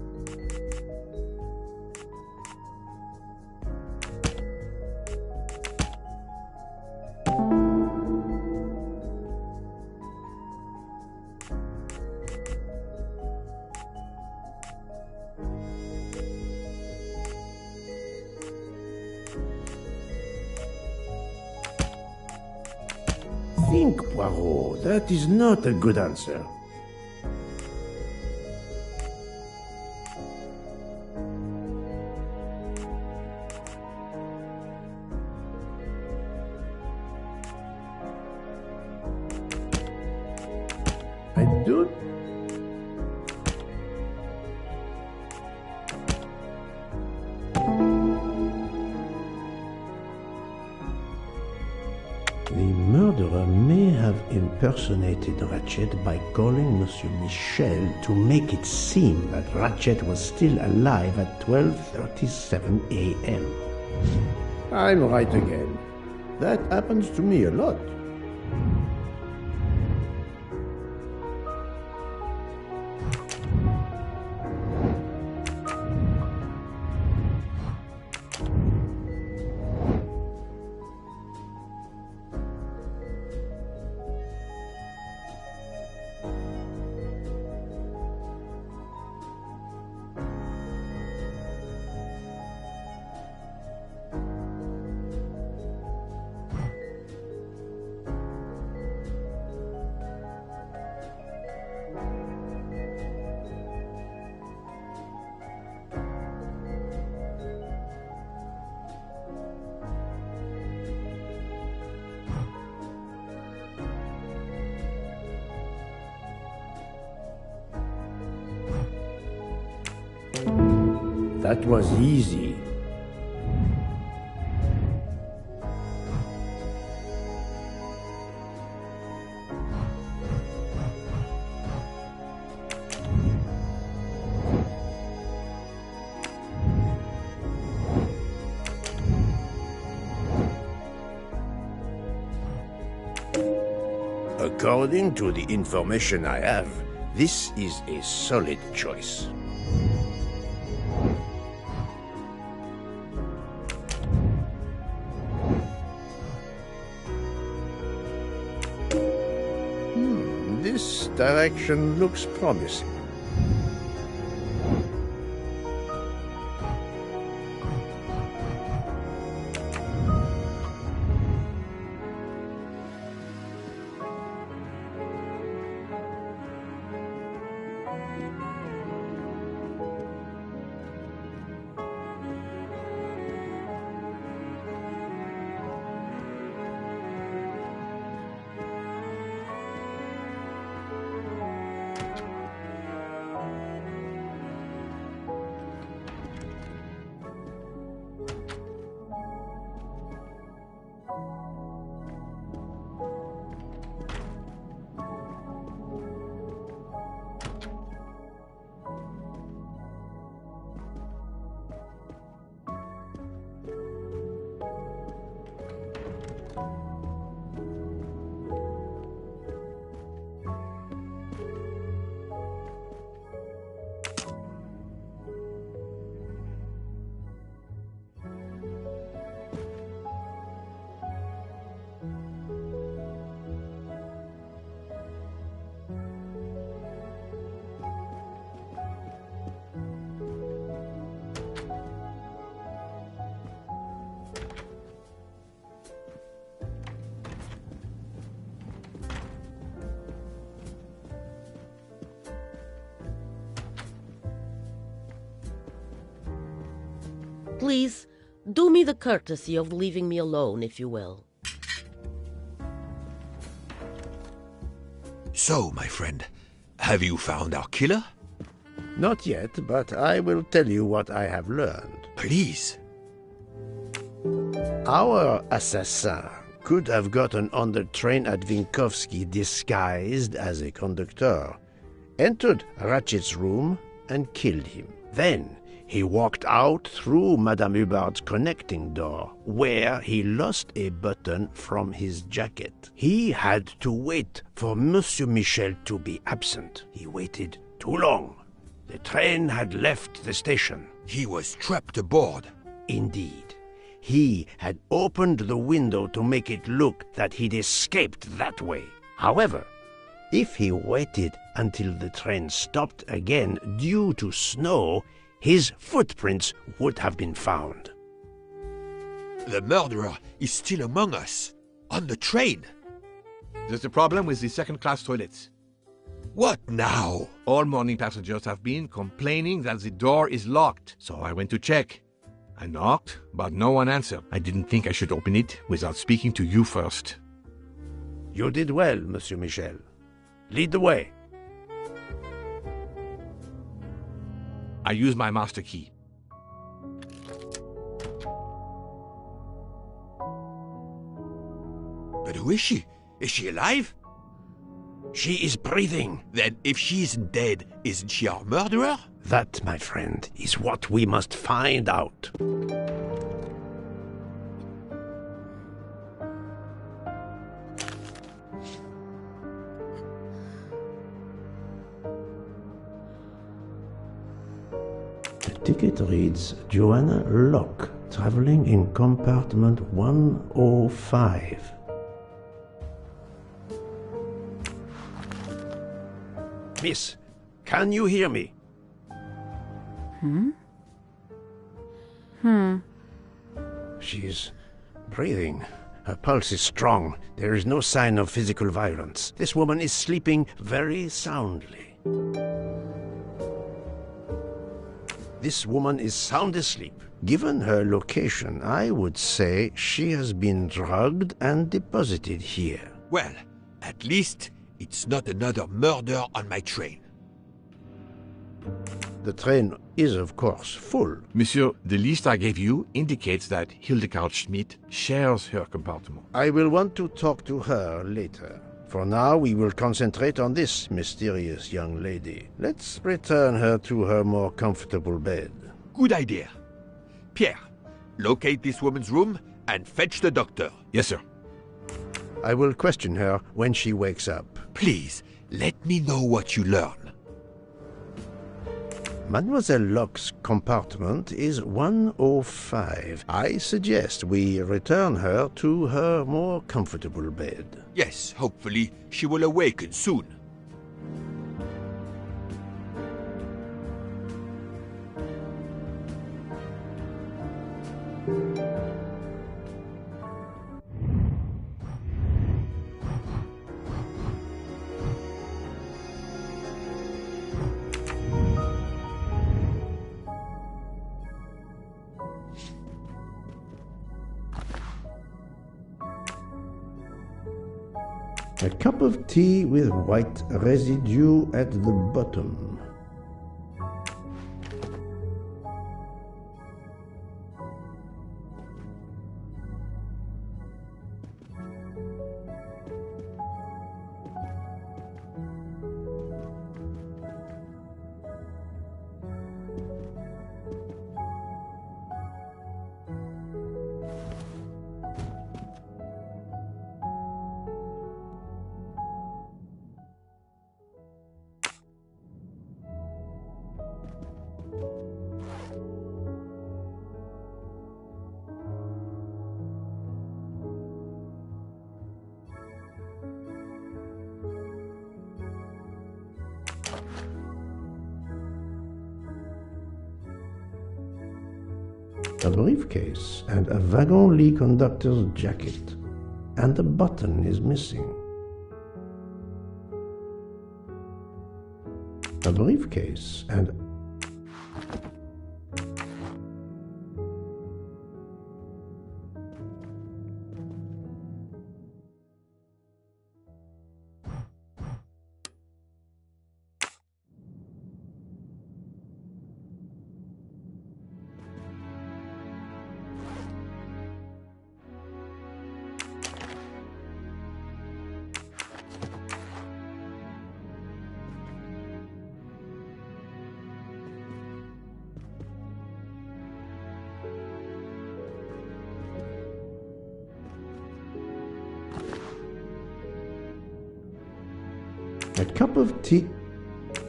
Think, Poirot. That is not a good answer. I do. The murderer may have impersonated Ratchet by calling Monsieur Michel to make it seem that Ratchet was still alive at 12:37 a.m. I'm right again. That happens to me a lot. That was easy. According to the information I have, this is a solid choice. This direction looks promising. Please, do me the courtesy of leaving me alone, if you will. So, my friend, have you found our killer? Not yet, but I will tell you what I have learned. Please. Our assassin could have gotten on the train at Vinkovsky disguised as a conductor, entered Ratchet's room, and killed him. Then he walked out through Madame Hubbard's connecting door, where he lost a button from his jacket. He had to wait for Monsieur Michel to be absent. He waited too long. The train had left the station. He was trapped aboard. Indeed. He had opened the window to make it look that he'd escaped that way. However, if he waited until the train stopped again due to snow, his footprints would have been found. The murderer is still among us, on the train. There's a problem with the second-class toilets. What now? All morning passengers have been complaining that the door is locked, so I went to check. I knocked, but no one answered. I didn't think I should open it without speaking to you first. You did well, Monsieur Michel. Lead the way. I use my master key. But who is she? Is she alive? She is breathing. Then if she isn't dead, isn't she our murderer? That, my friend, is what we must find out. The ticket reads Joanna Locke, traveling in compartment 105. Miss, can you hear me? She's breathing. Her pulse is strong. There is no sign of physical violence. This woman is sleeping very soundly. This woman is sound asleep. Given her location, I would say she has been drugged and deposited here. Well, at least it's not another murder on my train. The train is, of course, full. Monsieur, the list I gave you indicates that Hildegard Schmidt shares her compartment. I will want to talk to her later. For now, we will concentrate on this mysterious young lady. Let's return her to her more comfortable bed. Good idea. Pierre, locate this woman's room and fetch the doctor. Yes, sir. I will question her when she wakes up. Please, let me know what you learn. Mademoiselle Locke's compartment is 105. I suggest we return her to her more comfortable bed. Yes, hopefully she will awaken soon. A cup of tea with white residue at the bottom. A briefcase and a wagon-lee conductor's jacket, and the button is missing. A briefcase and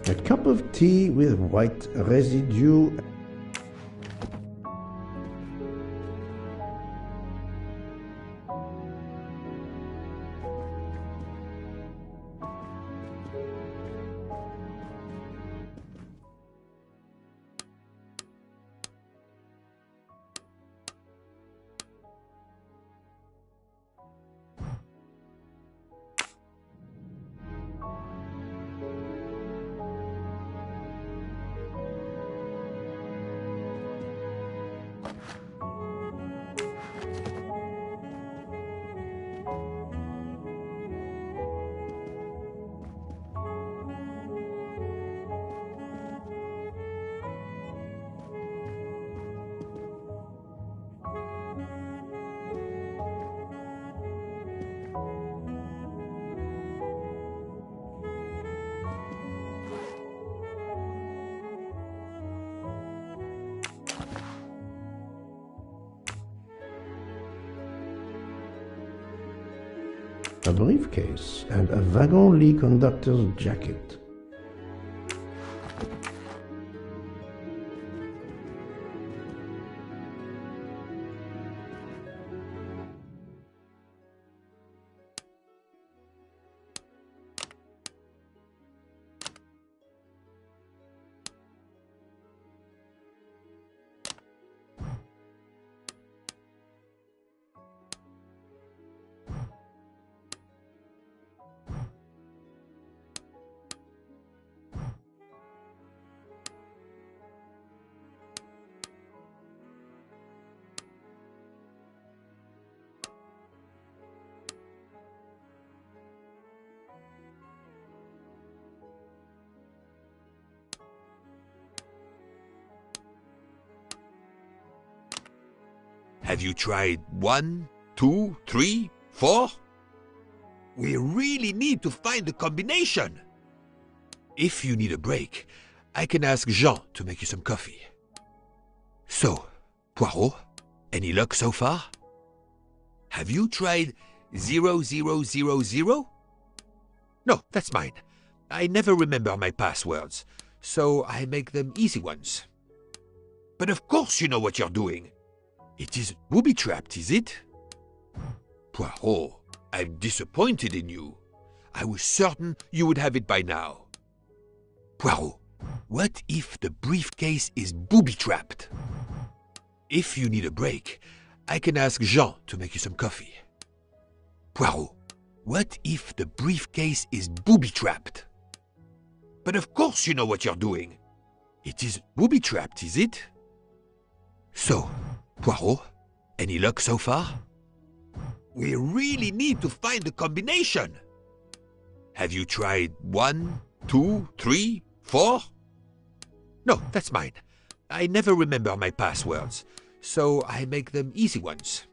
a cup of tea with white residue. A briefcase and a wagon-lee conductor's jacket. Have you tried 1, 2, 3, 4? We really need to find the combination. If you need a break, I can ask Jean to make you some coffee. So, Poirot, any luck so far? Have you tried 0000? No, that's mine. I never remember my passwords, so I make them easy ones. But of course you know what you're doing. It is booby-trapped, is it? Poirot, I'm disappointed in you. I was certain you would have it by now. Poirot, what if the briefcase is booby-trapped? If you need a break, I can ask Jean to make you some coffee. Poirot, what if the briefcase is booby-trapped? But of course you know what you're doing. It is booby-trapped, is it? So, Poirot, any luck so far? We really need to find the combination. Have you tried 1, 2, 3, 4? No, that's mine. I never remember my passwords, so I make them easy ones.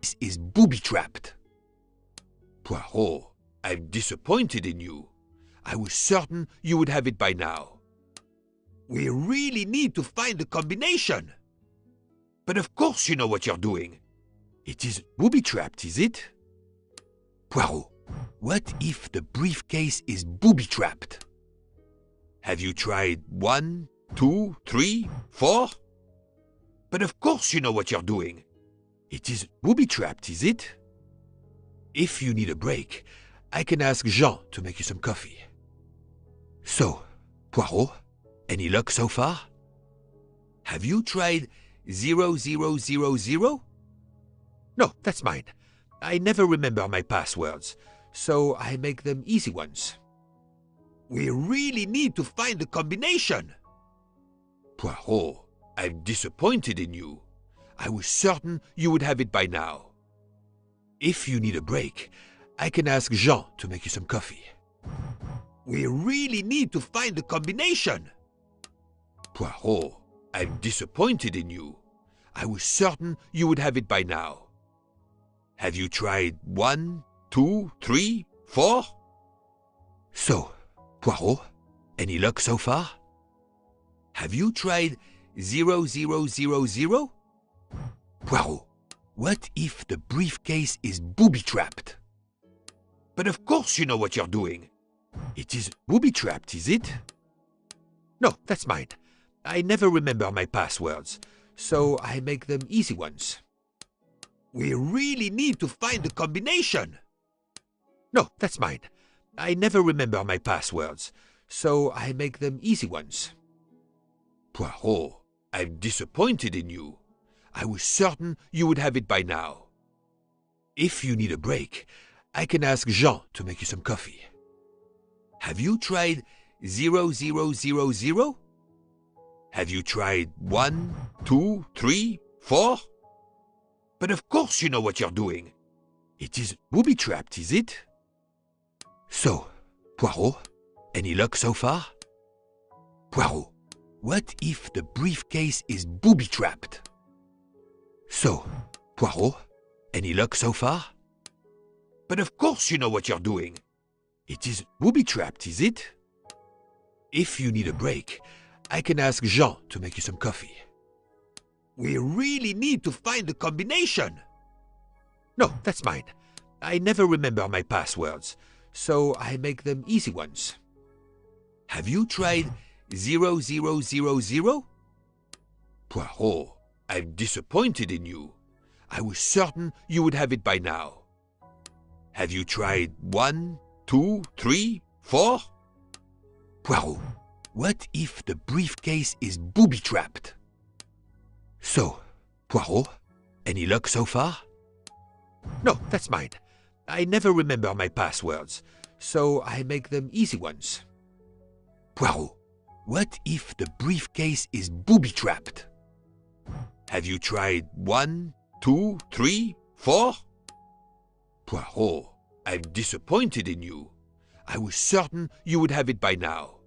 This is booby-trapped. Poirot, I'm disappointed in you. I was certain you would have it by now. We really need to find the combination. But of course you know what you're doing. It is booby-trapped, is it? Poirot, what if the briefcase is booby-trapped? Have you tried 1, 2, 3, 4? But of course you know what you're doing. It is booby-trapped, is it? If you need a break, I can ask Jean to make you some coffee. So, Poirot, any luck so far? Have you tried 0000? No, that's mine. I never remember my passwords, so I make them easy ones. We really need to find the combination. Poirot, I'm disappointed in you. I was certain you would have it by now. If you need a break, I can ask Jean to make you some coffee. We really need to find the combination. Poirot, I'm disappointed in you. I was certain you would have it by now. Have you tried 1, 2, 3, 4? So, Poirot, any luck so far? Have you tried 0000? Poirot, what if the briefcase is booby-trapped? But of course you know what you're doing. It is booby-trapped, is it? No, that's mine. I never remember my passwords, so I make them easy ones. We really need to find the combination. No, that's mine. I never remember my passwords, so I make them easy ones. Poirot, I'm disappointed in you. I was certain you would have it by now. If you need a break, I can ask Jean to make you some coffee. Have you tried 0000? Have you tried 1, 2, 3, 4? But of course you know what you're doing. It is booby-trapped, is it? So, Poirot, any luck so far? Poirot, what if the briefcase is booby-trapped? So, Poirot, any luck so far? But of course you know what you're doing. It is booby-trapped, is it? If you need a break, I can ask Jean to make you some coffee. We really need to find the combination. No, that's mine. I never remember my passwords, so I make them easy ones. Have you tried 0000? Poirot, I'm disappointed in you. I was certain you would have it by now. Have you tried 1, 2, 3, 4? Poirot, what if the briefcase is booby-trapped? So, Poirot, any luck so far? No, that's mine. I never remember my passwords, so I make them easy ones. Poirot, what if the briefcase is booby-trapped? Have you tried 1, 2, 3, 4? Poirot, I'm disappointed in you. I was certain you would have it by now.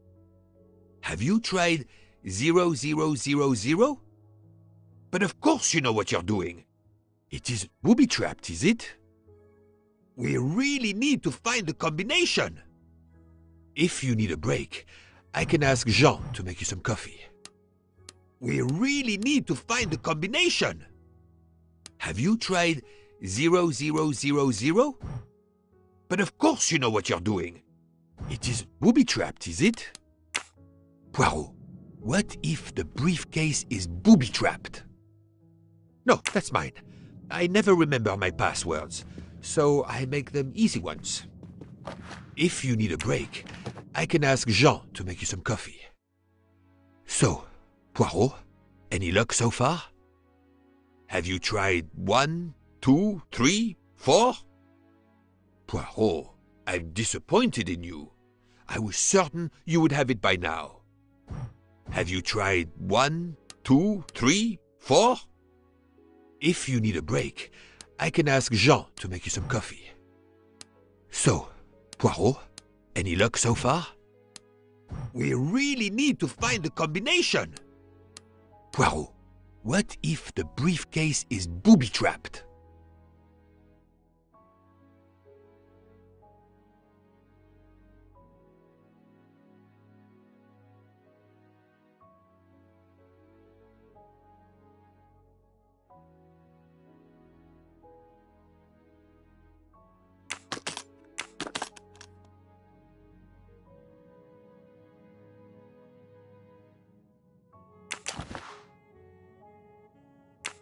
Have you tried 0000? But of course you know what you're doing. It is booby-trapped, is it? We really need to find the combination. If you need a break, I can ask Jean to make you some coffee. We really need to find the combination. Have you tried 0000? But of course you know what you're doing. It is booby-trapped, is it? Poirot, what if the briefcase is booby-trapped? No, that's mine. I never remember my passwords, so I make them easy ones. If you need a break, I can ask Jean to make you some coffee. So, Poirot, any luck so far? Have you tried 1, 2, 3, 4? Poirot, I'm disappointed in you. I was certain you would have it by now. Have you tried 1, 2, 3, 4? If you need a break, I can ask Jean to make you some coffee. So, Poirot, any luck so far? We really need to find the combination. Poirot, what if the briefcase is booby-trapped?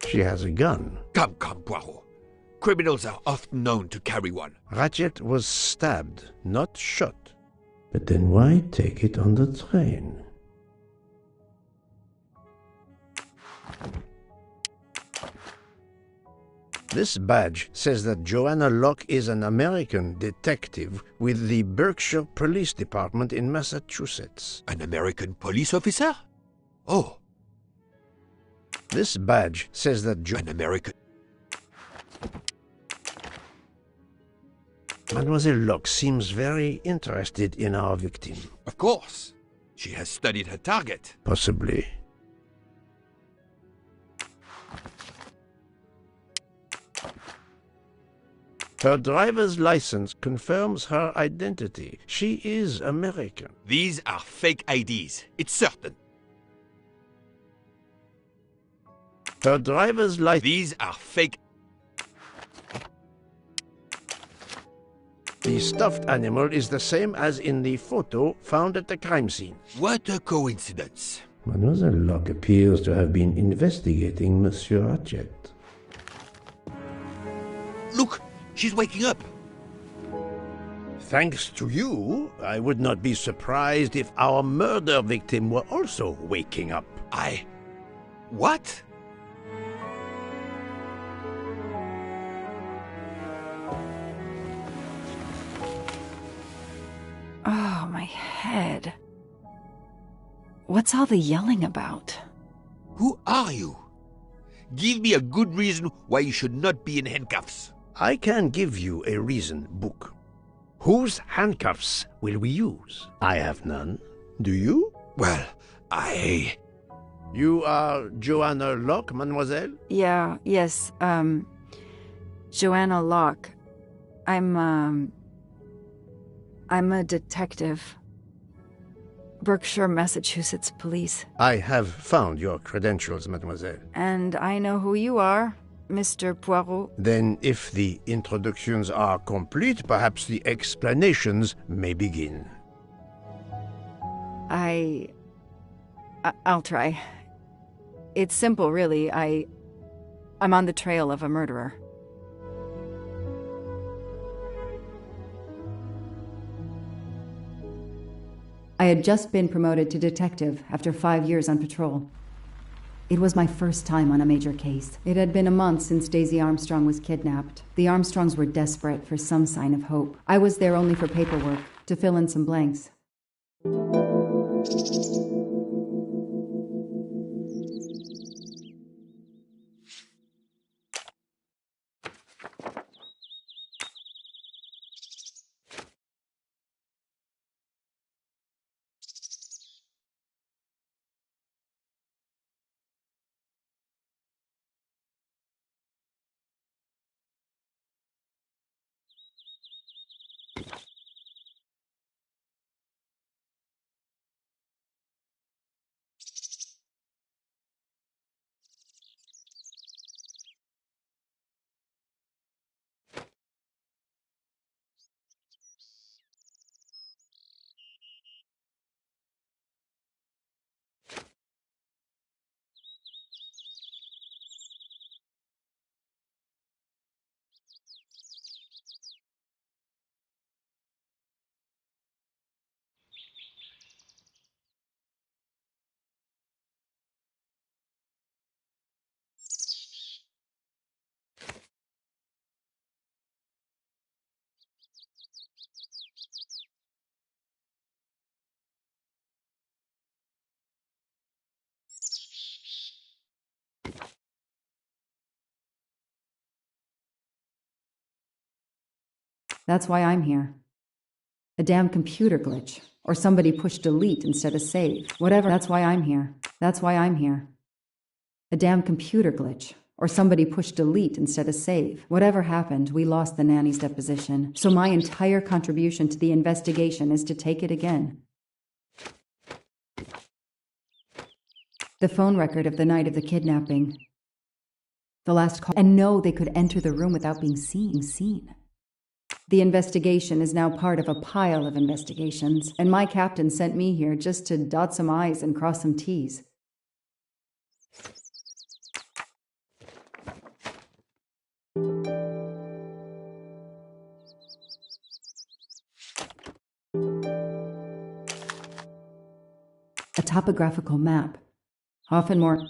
She has a gun. Come, Poirot. Criminals are often known to carry one. Ratchet was stabbed, not shot. But then why take it on the train? This badge says that Joanna Locke is an American detective with the Berkshire Police Department in Massachusetts. An American police officer? Oh. This badge says that An American... Mademoiselle Locke seems very interested in our victim. Of course. She has studied her target. Possibly. Her driver's license confirms her identity. She is American. These are fake IDs. It's certain. Her driver's license... These are fake... The stuffed animal is the same as in the photo found at the crime scene. What a coincidence. Mademoiselle Locke appears to have been investigating Monsieur Ratchet. Look, she's waking up. Thanks to you, I would not be surprised if our murder victim were also waking up. What? Oh, my head. What's all the yelling about? Who are you? Give me a good reason why you should not be in handcuffs. I can give you a reason, Book. Whose handcuffs will we use? I have none. Do you? Well, You are Joanna Locke, mademoiselle? Yes, Joanna Locke. I'm a detective. Berkshire, Massachusetts Police. I have found your credentials, mademoiselle. And I know who you are, Mr. Poirot. Then, if the introductions are complete, perhaps the explanations may begin. I'll try. It's simple, really. I'm on the trail of a murderer. I had just been promoted to detective after 5 years on patrol. It was my first time on a major case. It had been a month since Daisy Armstrong was kidnapped. The Armstrongs were desperate for some sign of hope. I was there only for paperwork, to fill in some blanks. That's why I'm here. A damn computer glitch. Or somebody pushed delete instead of save. Whatever. That's why I'm here. That's why I'm here. A damn computer glitch. Or somebody pushed delete instead of save. Whatever happened, we lost the nanny's deposition. So my entire contribution to the investigation is to take it again. The phone record of the night of the kidnapping. The last call. And no, they could enter the room without being seen. The investigation is now part of a pile of investigations, and my captain sent me here just to dot some I's and cross some T's. A topographical map, often more